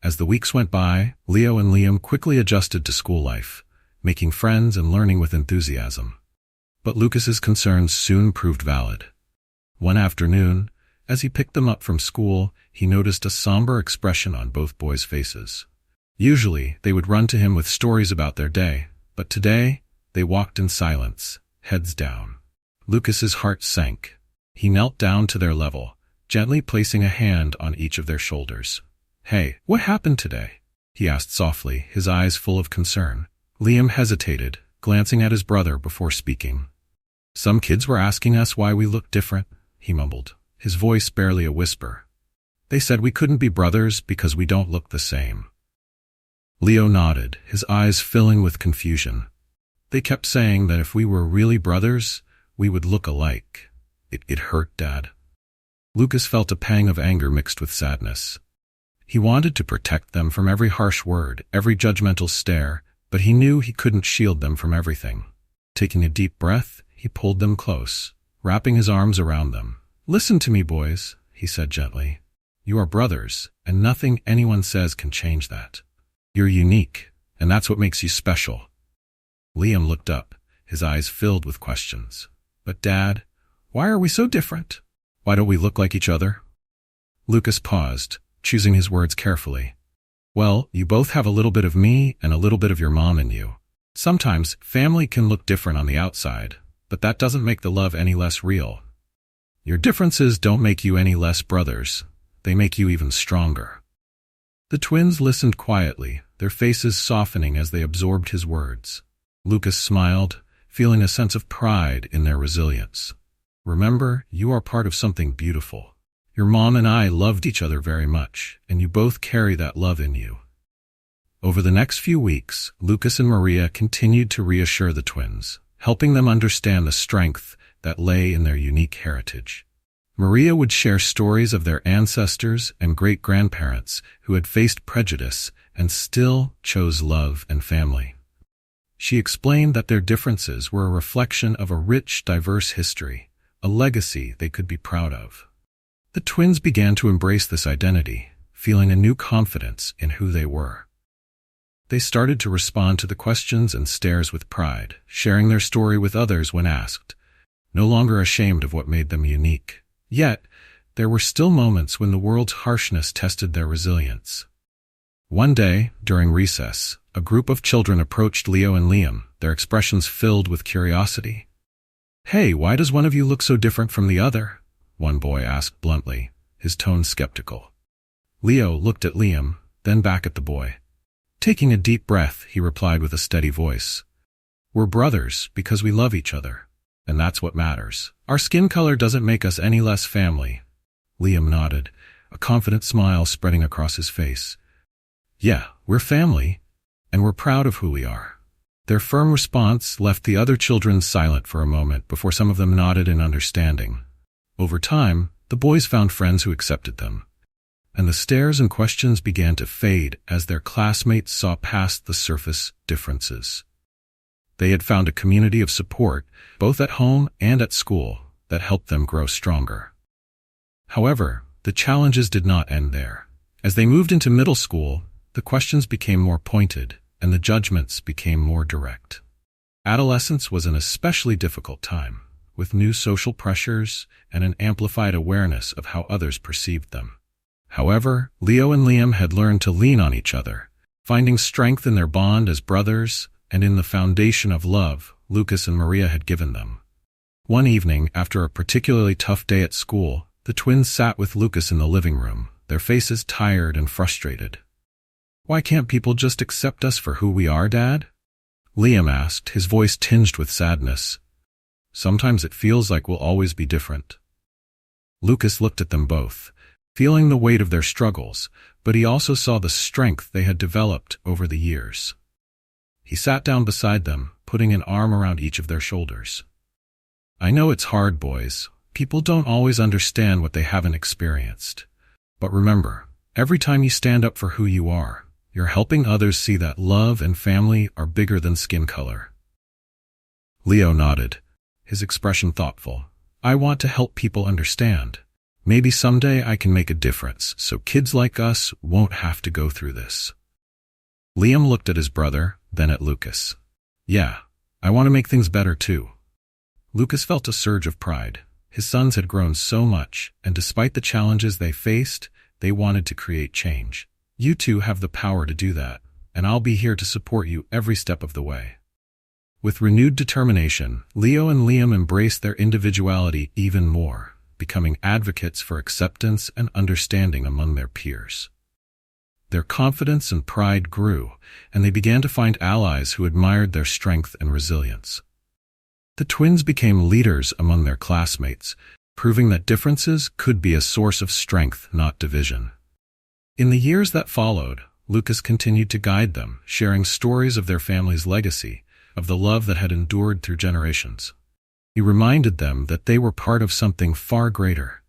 As the weeks went by, Leo and Liam quickly adjusted to school life, making friends and learning with enthusiasm. But Lucas's concerns soon proved valid. One afternoon, as he picked them up from school, he noticed a somber expression on both boys' faces. Usually, they would run to him with stories about their day, but today, they walked in silence, heads down. Lucas's heart sank. He knelt down to their level, gently placing a hand on each of their shoulders. "Hey, what happened today?" he asked softly, his eyes full of concern. Liam hesitated, glancing at his brother before speaking. "Some kids were asking us why we looked different," he mumbled, his voice barely a whisper. "They said we couldn't be brothers because we don't look the same." Leo nodded, his eyes filling with confusion. "They kept saying that if we were really brothers, we would look alike. It hurt, Dad." Lucas felt a pang of anger mixed with sadness. He wanted to protect them from every harsh word, every judgmental stare, but he knew he couldn't shield them from everything. Taking a deep breath, he pulled them close, wrapping his arms around them. "Listen to me, boys," he said gently. "You are brothers, and nothing anyone says can change that. You're unique, and that's what makes you special." Liam looked up, his eyes filled with questions. "But Dad, why are we so different? Why don't we look like each other?" Lucas paused, choosing his words carefully. "Well, you both have a little bit of me and a little bit of your mom in you. Sometimes family can look different on the outside, but that doesn't make the love any less real. Your differences don't make you any less brothers. They make you even stronger." The twins listened quietly, their faces softening as they absorbed his words. Lucas smiled, feeling a sense of pride in their resilience. "Remember, you are part of something beautiful. Your mom and I loved each other very much, and you both carry that love in you." Over the next few weeks, Lucas and Maria continued to reassure the twins, helping them understand the strength that lay in their unique heritage. Maria would share stories of their ancestors and great-grandparents who had faced prejudice and still chose love and family. She explained that their differences were a reflection of a rich, diverse history, a legacy they could be proud of. The twins began to embrace this identity, feeling a new confidence in who they were. They started to respond to the questions and stares with pride, sharing their story with others when asked, no longer ashamed of what made them unique. Yet, there were still moments when the world's harshness tested their resilience. One day, during recess, a group of children approached Leo and Liam, their expressions filled with curiosity. "Hey, why does one of you look so different from the other?" one boy asked bluntly, his tone skeptical. Leo looked at Liam, then back at the boy. Taking a deep breath, he replied with a steady voice, "We're brothers because we love each other, and that's what matters. Our skin color doesn't make us any less family." Liam nodded, a confident smile spreading across his face. "Yeah, we're family, and we're proud of who we are." Their firm response left the other children silent for a moment before some of them nodded in understanding. Over time, the boys found friends who accepted them, and the stares and questions began to fade as their classmates saw past the surface differences. They had found a community of support, both at home and at school, that helped them grow stronger. However, the challenges did not end there. As they moved into middle school, the questions became more pointed, and the judgments became more direct. Adolescence was an especially difficult time, with new social pressures and an amplified awareness of how others perceived them. However, Leo and Liam had learned to lean on each other, finding strength in their bond as brothers and in the foundation of love Lucas and Maria had given them. One evening, after a particularly tough day at school, the twins sat with Lucas in the living room, their faces tired and frustrated. "Why can't people just accept us for who we are, Dad?" Liam asked, his voice tinged with sadness. "Sometimes it feels like we'll always be different." Lucas looked at them both, feeling the weight of their struggles, but he also saw the strength they had developed over the years. He sat down beside them, putting an arm around each of their shoulders. "I know it's hard, boys. People don't always understand what they haven't experienced. But remember, every time you stand up for who you are, you're helping others see that love and family are bigger than skin color." Leo nodded, his expression thoughtful. "I want to help people understand. Maybe someday I can make a difference so kids like us won't have to go through this." Liam looked at his brother, then at Lucas. "Yeah, I want to make things better too." Lucas felt a surge of pride. His sons had grown so much, and despite the challenges they faced, they wanted to create change. "You two have the power to do that, and I'll be here to support you every step of the way." With renewed determination, Leo and Liam embraced their individuality even more, becoming advocates for acceptance and understanding among their peers. Their confidence and pride grew, and they began to find allies who admired their strength and resilience. The twins became leaders among their classmates, proving that differences could be a source of strength, not division. In the years that followed, Lucas continued to guide them, sharing stories of their family's legacy, of the love that had endured through generations. He reminded them that they were part of something far greater,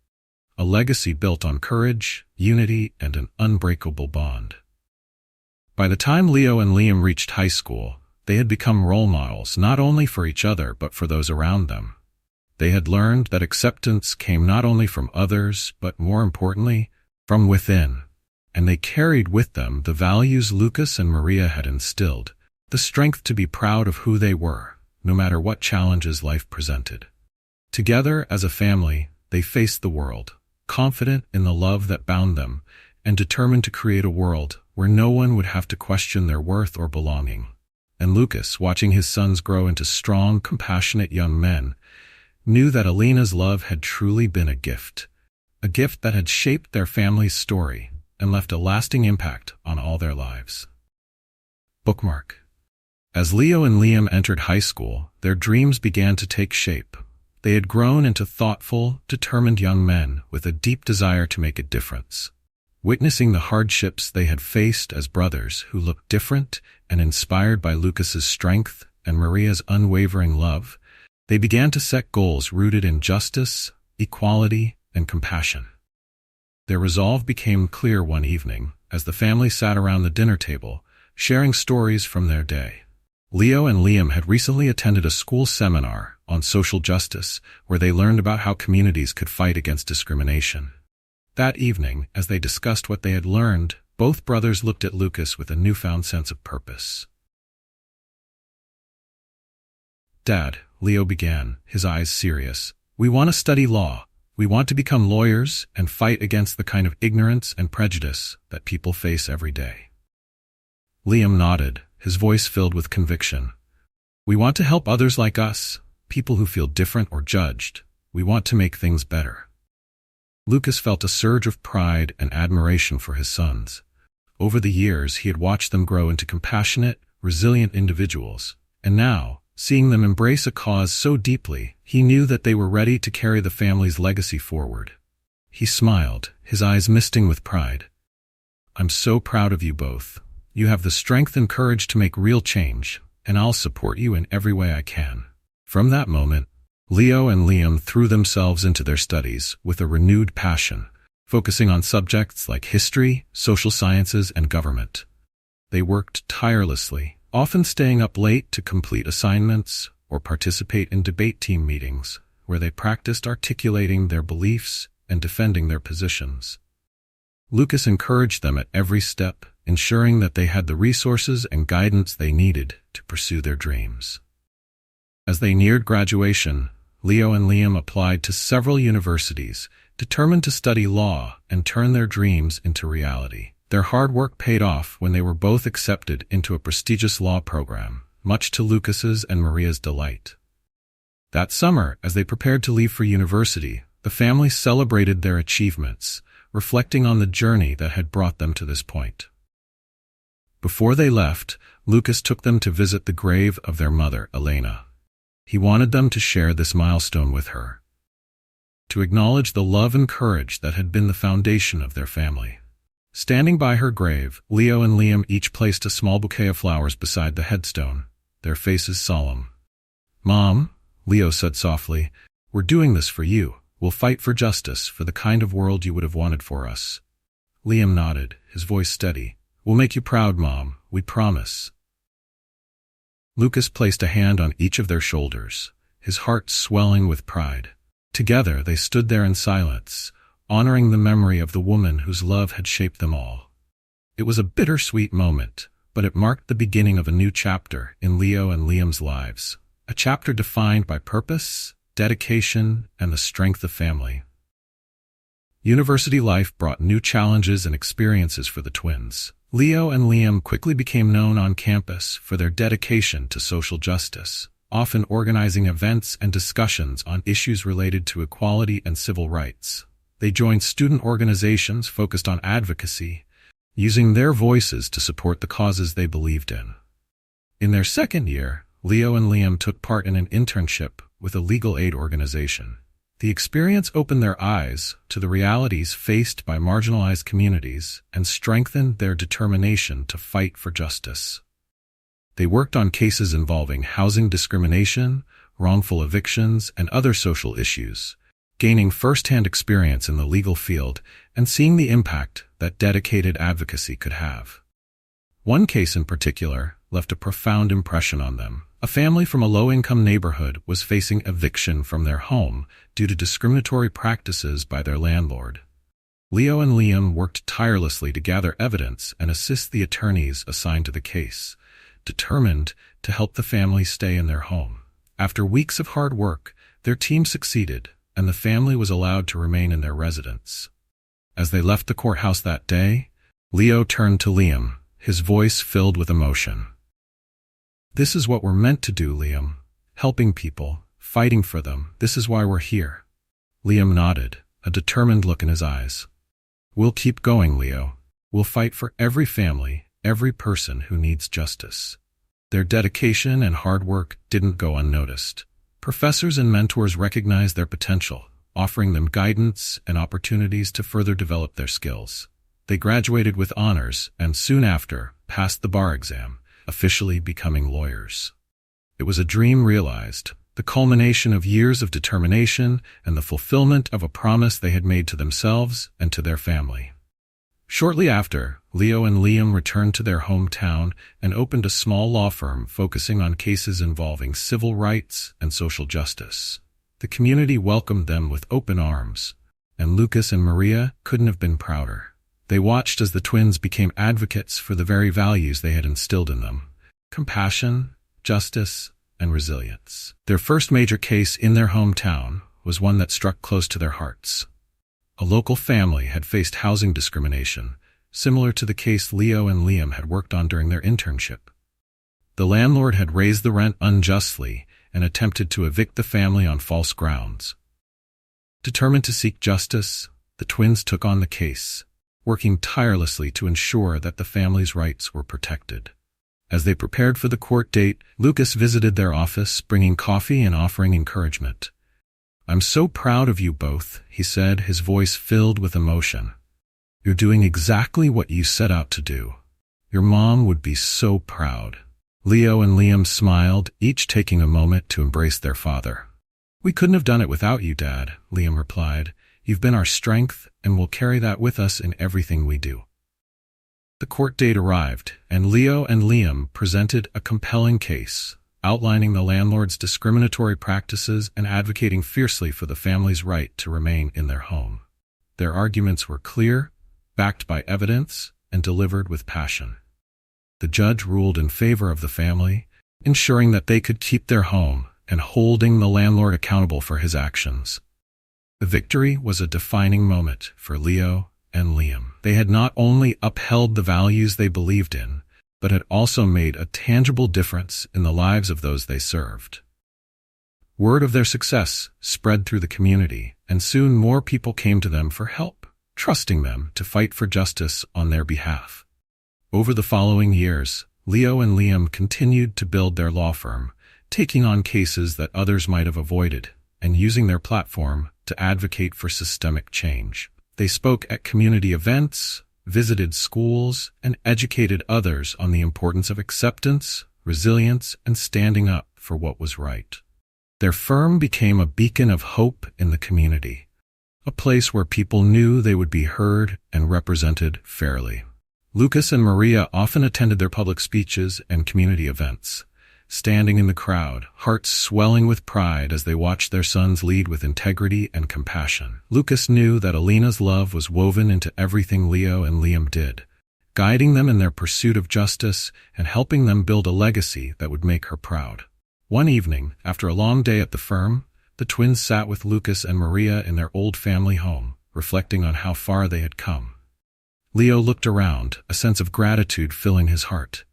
a legacy built on courage, unity, and an unbreakable bond. By the time Leo and Liam reached high school, they had become role models not only for each other but for those around them. They had learned that acceptance came not only from others, but more importantly, from within, and they carried with them the values Lucas and Maria had instilled, the strength to be proud of who they were, no matter what challenges life presented. Together as a family, they faced the world, confident in the love that bound them, and determined to create a world where no one would have to question their worth or belonging. And Lucas, watching his sons grow into strong, compassionate young men, knew that Alina's love had truly been a gift that had shaped their family's story and left a lasting impact on all their lives. Bookmark. As Leo and Liam entered high school, their dreams began to take shape. They had grown into thoughtful, determined young men with a deep desire to make a difference. Witnessing the hardships they had faced as brothers who looked different and inspired by Lucas's strength and Maria's unwavering love, they began to set goals rooted in justice, equality, and compassion. Their resolve became clear one evening as the family sat around the dinner table, sharing stories from their day. Leo and Liam had recently attended a school seminar on social justice where they learned about how communities could fight against discrimination. That evening, as they discussed what they had learned, both brothers looked at Lucas with a newfound sense of purpose. "Dad," Leo began, his eyes serious, "we want to study law. We want to become lawyers and fight against the kind of ignorance and prejudice that people face every day." Liam nodded, his voice filled with conviction. "We want to help others like us, people who feel different or judged. We want to make things better." Lucas felt a surge of pride and admiration for his sons. Over the years, he had watched them grow into compassionate, resilient individuals, and now, seeing them embrace a cause so deeply, he knew that they were ready to carry the family's legacy forward. He smiled, his eyes misting with pride. "I'm so proud of you both. You have the strength and courage to make real change, and I'll support you in every way I can." From that moment, Leo and Liam threw themselves into their studies with a renewed passion, focusing on subjects like history, social sciences, and government. They worked tirelessly, often staying up late to complete assignments or participate in debate team meetings, where they practiced articulating their beliefs and defending their positions. Lucas encouraged them at every step, ensuring that they had the resources and guidance they needed to pursue their dreams. As they neared graduation, Leo and Liam applied to several universities, determined to study law and turn their dreams into reality. Their hard work paid off when they were both accepted into a prestigious law program, much to Lucas's and Maria's delight. That summer, as they prepared to leave for university, the family celebrated their achievements, reflecting on the journey that had brought them to this point. Before they left, Lucas took them to visit the grave of their mother, Elena. He wanted them to share this milestone with her, to acknowledge the love and courage that had been the foundation of their family. Standing by her grave, Leo and Liam each placed a small bouquet of flowers beside the headstone, their faces solemn. "Mom," Leo said softly, "we're doing this for you. We'll fight for justice, for the kind of world you would have wanted for us." Liam nodded, his voice steady. "We'll make you proud, Mom, we promise." Lucas placed a hand on each of their shoulders, his heart swelling with pride. Together they stood there in silence, honoring the memory of the woman whose love had shaped them all. It was a bittersweet moment, but it marked the beginning of a new chapter in Leo and Liam's lives, a chapter defined by purpose, dedication, and the strength of family. University life brought new challenges and experiences for the twins. Leo and Liam quickly became known on campus for their dedication to social justice, often organizing events and discussions on issues related to equality and civil rights. They joined student organizations focused on advocacy, using their voices to support the causes they believed in. In their second year, Leo and Liam took part in an internship with a legal aid organization. The experience opened their eyes to the realities faced by marginalized communities and strengthened their determination to fight for justice. They worked on cases involving housing discrimination, wrongful evictions, and other social issues, gaining first-hand experience in the legal field and seeing the impact that dedicated advocacy could have. One case in particular left a profound impression on them. A family from a low-income neighborhood was facing eviction from their home due to discriminatory practices by their landlord. Leo and Liam worked tirelessly to gather evidence and assist the attorneys assigned to the case, determined to help the family stay in their home. After weeks of hard work, their team succeeded, and the family was allowed to remain in their residence. As they left the courthouse that day, Leo turned to Liam, his voice filled with emotion. "This is what we're meant to do, Liam. Helping people, fighting for them. This is why we're here." Liam nodded, a determined look in his eyes. "We'll keep going, Leo. We'll fight for every family, every person who needs justice." Their dedication and hard work didn't go unnoticed. Professors and mentors recognized their potential, offering them guidance and opportunities to further develop their skills. They graduated with honors and soon after passed the bar exam, officially becoming lawyers. It was a dream realized, the culmination of years of determination and the fulfillment of a promise they had made to themselves and to their family. Shortly after, Leo and Liam returned to their hometown and opened a small law firm focusing on cases involving civil rights and social justice. The community welcomed them with open arms, and Lucas and Maria couldn't have been prouder. They watched as the twins became advocates for the very values they had instilled in them: compassion, justice, and resilience. Their first major case in their hometown was one that struck close to their hearts. A local family had faced housing discrimination, similar to the case Leo and Liam had worked on during their internship. The landlord had raised the rent unjustly and attempted to evict the family on false grounds. Determined to seek justice, the twins took on the case, working tirelessly to ensure that the family's rights were protected. As they prepared for the court date, Lucas visited their office, bringing coffee and offering encouragement. "I'm so proud of you both," he said, his voice filled with emotion. "You're doing exactly what you set out to do. Your mom would be so proud." Leo and Liam smiled, each taking a moment to embrace their father. "We couldn't have done it without you, Dad," Liam replied. "You've been our strength, and we'll carry that with us in everything we do." The court date arrived, and Leo and Liam presented a compelling case, outlining the landlord's discriminatory practices and advocating fiercely for the family's right to remain in their home. Their arguments were clear, backed by evidence, and delivered with passion. The judge ruled in favor of the family, ensuring that they could keep their home and holding the landlord accountable for his actions. The victory was a defining moment for Leo and Liam. They had not only upheld the values they believed in, but had also made a tangible difference in the lives of those they served. Word of their success spread through the community, and soon more people came to them for help, trusting them to fight for justice on their behalf. Over the following years, Leo and Liam continued to build their law firm, taking on cases that others might have avoided, and using their platform to advocate for systemic change. They spoke at community events, visited schools, and educated others on the importance of acceptance, resilience, and standing up for what was right. Their firm became a beacon of hope in the community, a place where people knew they would be heard and represented fairly. Lucas and Maria often attended their public speeches and community events, standing in the crowd, hearts swelling with pride as they watched their sons lead with integrity and compassion. Lucas knew that Alina's love was woven into everything Leo and Liam did, guiding them in their pursuit of justice and helping them build a legacy that would make her proud. One evening, after a long day at the firm, the twins sat with Lucas and Maria in their old family home, reflecting on how far they had come. Leo looked around, a sense of gratitude filling his heart.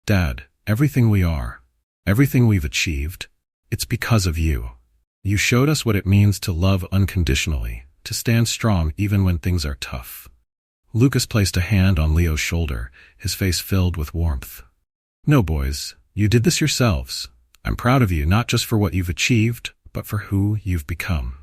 "Dad, everything we are, everything we've achieved, it's because of you. You showed us what it means to love unconditionally, to stand strong even when things are tough." Lucas placed a hand on Leo's shoulder, his face filled with warmth. "No, boys, you did this yourselves. I'm proud of you not just for what you've achieved, but for who you've become."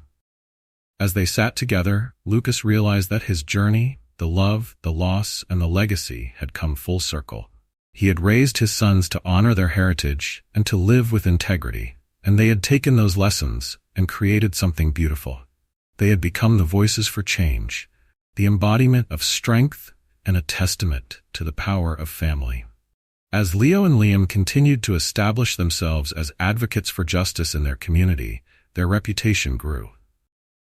As they sat together, Lucas realized that his journey, the love, the loss, and the legacy had come full circle. He had raised his sons to honor their heritage and to live with integrity, and they had taken those lessons and created something beautiful. They had become the voices for change, the embodiment of strength, and a testament to the power of family. As Leo and Liam continued to establish themselves as advocates for justice in their community, their reputation grew.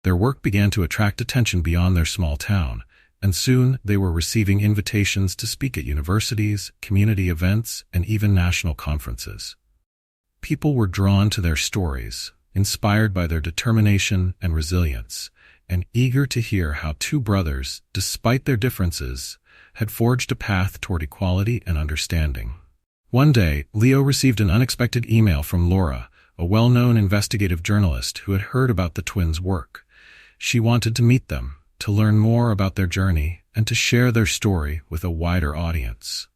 Their work began to attract attention beyond their small town, and soon they were receiving invitations to speak at universities, community events, and even national conferences. People were drawn to their stories, inspired by their determination and resilience, and eager to hear how two brothers, despite their differences, had forged a path toward equality and understanding. One day, Leo received an unexpected email from Laura, a well-known investigative journalist who had heard about the twins' work. She wanted to meet them, to learn more about their journey, and to share their story with a wider audience.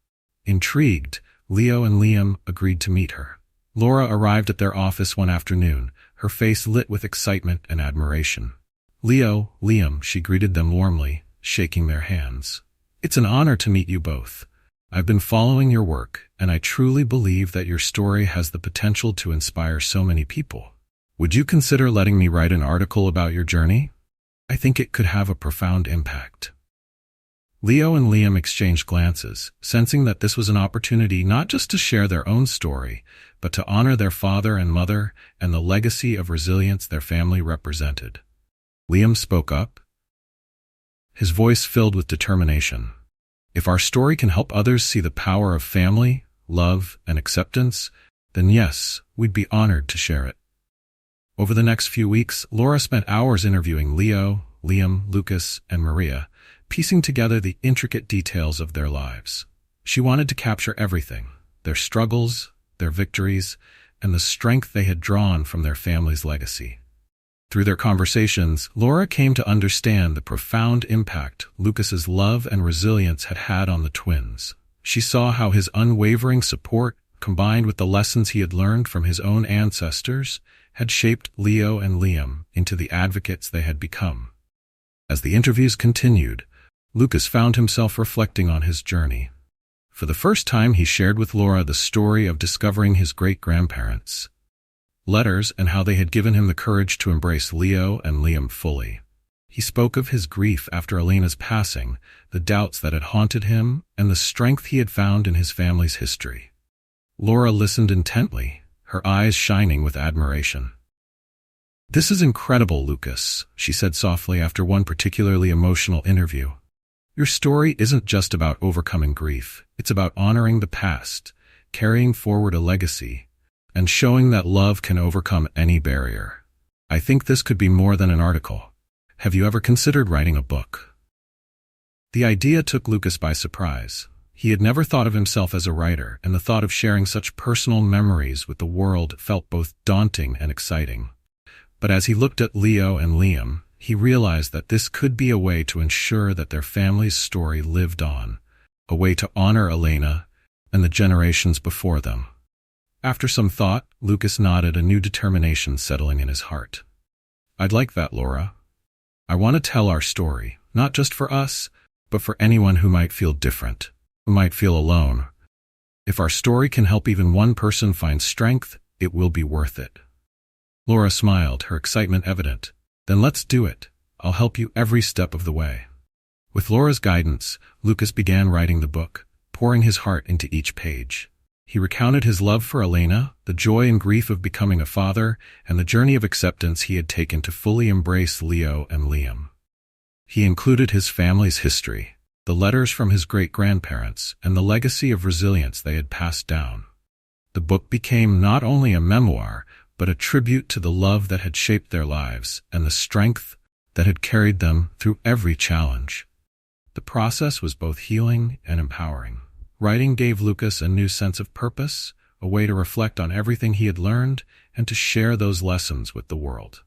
Intrigued, Leo and Liam agreed to meet her. Laura arrived at their office one afternoon, her face lit with excitement and admiration. "Leo, Liam," she greeted them warmly, shaking their hands. "It's an honor to meet you both. I've been following your work, and I truly believe that your story has the potential to inspire so many people. Would you consider letting me write an article about your journey? I think it could have a profound impact." Leo and Liam exchanged glances, sensing that this was an opportunity not just to share their own story, but to honor their father and mother and the legacy of resilience their family represented. Liam spoke up, his voice filled with determination. "If our story can help others see the power of family, love, and acceptance, then yes, we'd be honored to share it." Over the next few weeks, Laura spent hours interviewing Leo, Liam, Lucas, and Maria, piecing together the intricate details of their lives. She wanted to capture everything, their struggles, their victories, and the strength they had drawn from their family's legacy. Through their conversations, Laura came to understand the profound impact Lucas's love and resilience had had on the twins. She saw how his unwavering support, combined with the lessons he had learned from his own ancestors, had shaped Leo and Liam into the advocates they had become. As the interviews continued, Lucas found himself reflecting on his journey. For the first time, he shared with Laura the story of discovering his great-grandparents' letters and how they had given him the courage to embrace Leo and Liam fully. He spoke of his grief after Elena's passing, the doubts that had haunted him, and the strength he had found in his family's history. Laura listened intently, her eyes shining with admiration. "This is incredible, Lucas," she said softly after one particularly emotional interview. "Your story isn't just about overcoming grief, it's about honoring the past, carrying forward a legacy, and showing that love can overcome any barrier. I think this could be more than an article. Have you ever considered writing a book?" The idea took Lucas by surprise. He had never thought of himself as a writer, and the thought of sharing such personal memories with the world felt both daunting and exciting. But as he looked at Leo and Liam, he realized that this could be a way to ensure that their family's story lived on, a way to honor Elena and the generations before them. After some thought, Lucas nodded, a new determination settling in his heart. "I'd like that, Laura. I want to tell our story, not just for us, but for anyone who might feel different, who might feel alone. If our story can help even one person find strength, it will be worth it." Laura smiled, her excitement evident. "Then let's do it. I'll help you every step of the way." With Laura's guidance, Lucas began writing the book, pouring his heart into each page. He recounted his love for Elena, the joy and grief of becoming a father, and the journey of acceptance he had taken to fully embrace Leo and Liam. He included his family's history, the letters from his great-grandparents, and the legacy of resilience they had passed down. The book became not only a memoir, but a tribute to the love that had shaped their lives and the strength that had carried them through every challenge. The process was both healing and empowering. Writing gave Lucas a new sense of purpose, a way to reflect on everything he had learned and to share those lessons with the world.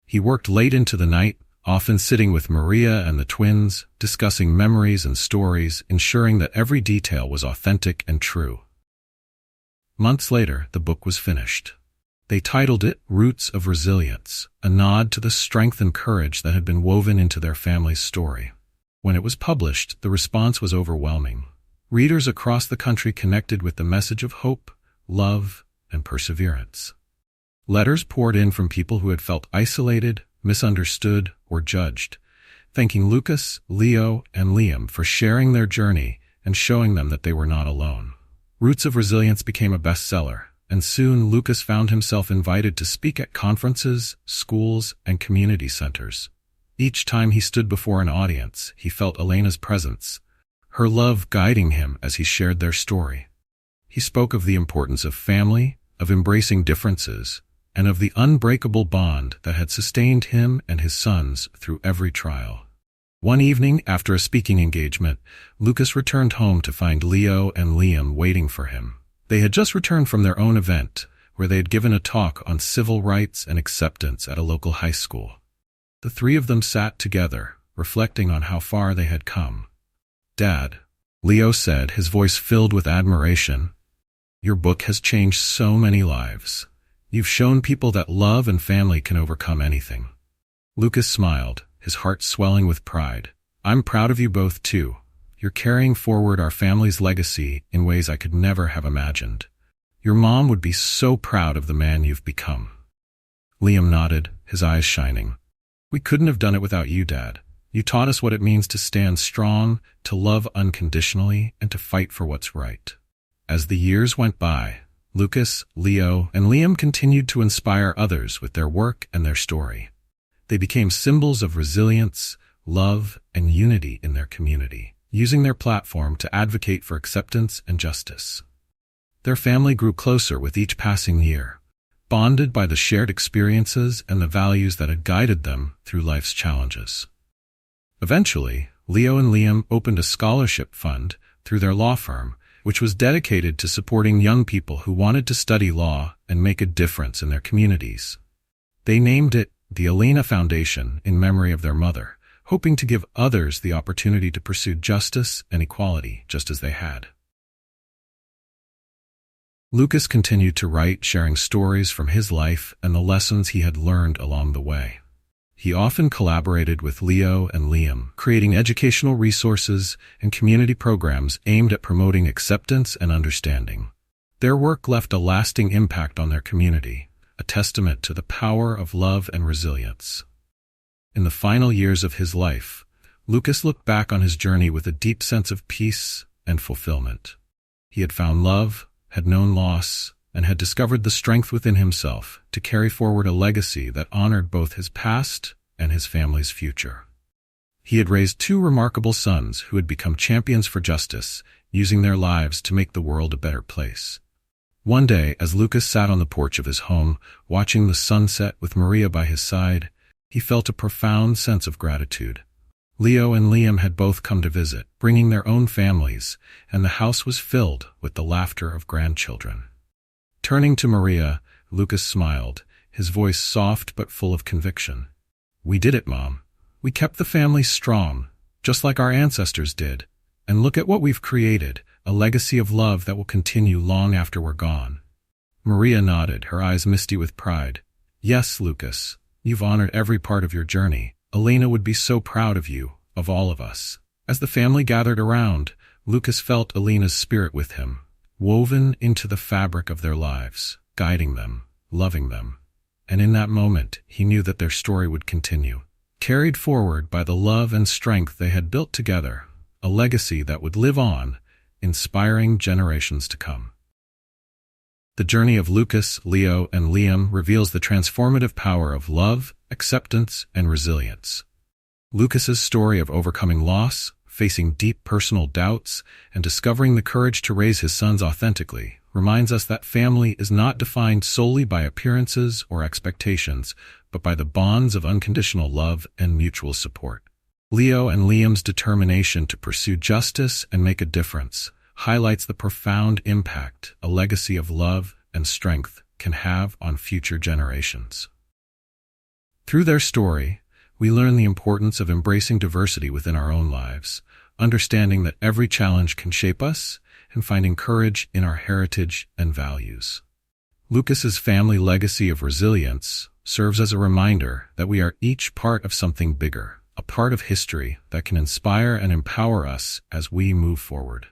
He worked late into the night, often sitting with Maria and the twins, discussing memories and stories, ensuring that every detail was authentic and true. Months later, the book was finished. They titled it Roots of Resilience, a nod to the strength and courage that had been woven into their family's story. When it was published, the response was overwhelming. Readers across the country connected with the message of hope, love, and perseverance. Letters poured in from people who had felt isolated, misunderstood, or judged, thanking Lucas, Leo, and Liam for sharing their journey and showing them that they were not alone. Roots of Resilience became a bestseller, and soon Lucas found himself invited to speak at conferences, schools, and community centers. Each time he stood before an audience, he felt Elena's presence, her love guiding him as he shared their story. He spoke of the importance of family, of embracing differences, and of the unbreakable bond that had sustained him and his sons through every trial. One evening, after a speaking engagement, Lucas returned home to find Leo and Liam waiting for him. They had just returned from their own event, where they had given a talk on civil rights and acceptance at a local high school. The three of them sat together, reflecting on how far they had come. "Dad," Leo said, his voice filled with admiration, "your book has changed so many lives. You've shown people that love and family can overcome anything." Lucas smiled, his heart swelling with pride. "I'm proud of you both, too. You're carrying forward our family's legacy in ways I could never have imagined. Your mom would be so proud of the man you've become." Liam nodded, his eyes shining. "We couldn't have done it without you, Dad. You taught us what it means to stand strong, to love unconditionally, and to fight for what's right." As the years went by, Lucas, Leo, and Liam continued to inspire others with their work and their story. They became symbols of resilience, love, and unity in their community, using their platform to advocate for acceptance and justice. Their family grew closer with each passing year, bonded by the shared experiences and the values that had guided them through life's challenges. Eventually, Leo and Liam opened a scholarship fund through their law firm, which was dedicated to supporting young people who wanted to study law and make a difference in their communities. They named it the Elena Foundation in memory of their mother, hoping to give others the opportunity to pursue justice and equality just as they had. Lucas continued to write, sharing stories from his life and the lessons he had learned along the way. He often collaborated with Leo and Liam, creating educational resources and community programs aimed at promoting acceptance and understanding. Their work left a lasting impact on their community, a testament to the power of love and resilience. In the final years of his life, Lucas looked back on his journey with a deep sense of peace and fulfillment. He had found love, had known loss, and had discovered the strength within himself to carry forward a legacy that honored both his past and his family's future. He had raised two remarkable sons who had become champions for justice, using their lives to make the world a better place. One day, as Lucas sat on the porch of his home, watching the sunset with Maria by his side, he felt a profound sense of gratitude. Leo and Liam had both come to visit, bringing their own families, and the house was filled with the laughter of grandchildren. Turning to Maria, Lucas smiled, his voice soft but full of conviction. "We did it, Mom. We kept the family strong, just like our ancestors did. And look at what we've created, a legacy of love that will continue long after we're gone." Maria nodded, her eyes misty with pride. "Yes, Lucas, you've honored every part of your journey. Elena would be so proud of you, of all of us." As the family gathered around, Lucas felt Elena's spirit with him, woven into the fabric of their lives, guiding them, loving them. And in that moment, he knew that their story would continue, carried forward by the love and strength they had built together, a legacy that would live on, inspiring generations to come. The journey of Lucas, Leo, and Liam reveals the transformative power of love, acceptance, and resilience. Lucas's story of overcoming loss, facing deep personal doubts, and discovering the courage to raise his sons authentically reminds us that family is not defined solely by appearances or expectations, but by the bonds of unconditional love and mutual support. Leo and Liam's determination to pursue justice and make a difference highlights the profound impact a legacy of love and strength can have on future generations. Through their story, we learn the importance of embracing diversity within our own lives, understanding that every challenge can shape us, and finding courage in our heritage and values. Lucas's family legacy of resilience serves as a reminder that we are each part of something bigger, a part of history that can inspire and empower us as we move forward.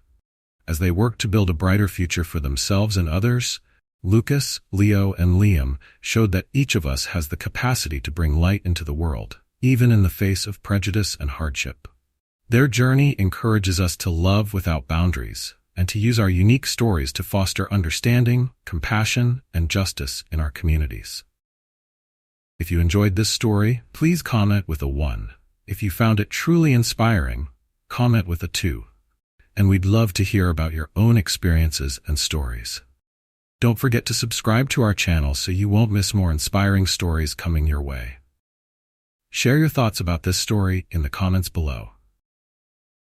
As they work to build a brighter future for themselves and others, Lucas, Leo, and Liam showed that each of us has the capacity to bring light into the world, even in the face of prejudice and hardship. Their journey encourages us to love without boundaries and to use our unique stories to foster understanding, compassion, and justice in our communities. If you enjoyed this story, please comment with a 1. If you found it truly inspiring, comment with a 2. And we'd love to hear about your own experiences and stories. Don't forget to subscribe to our channel so you won't miss more inspiring stories coming your way. Share your thoughts about this story in the comments below.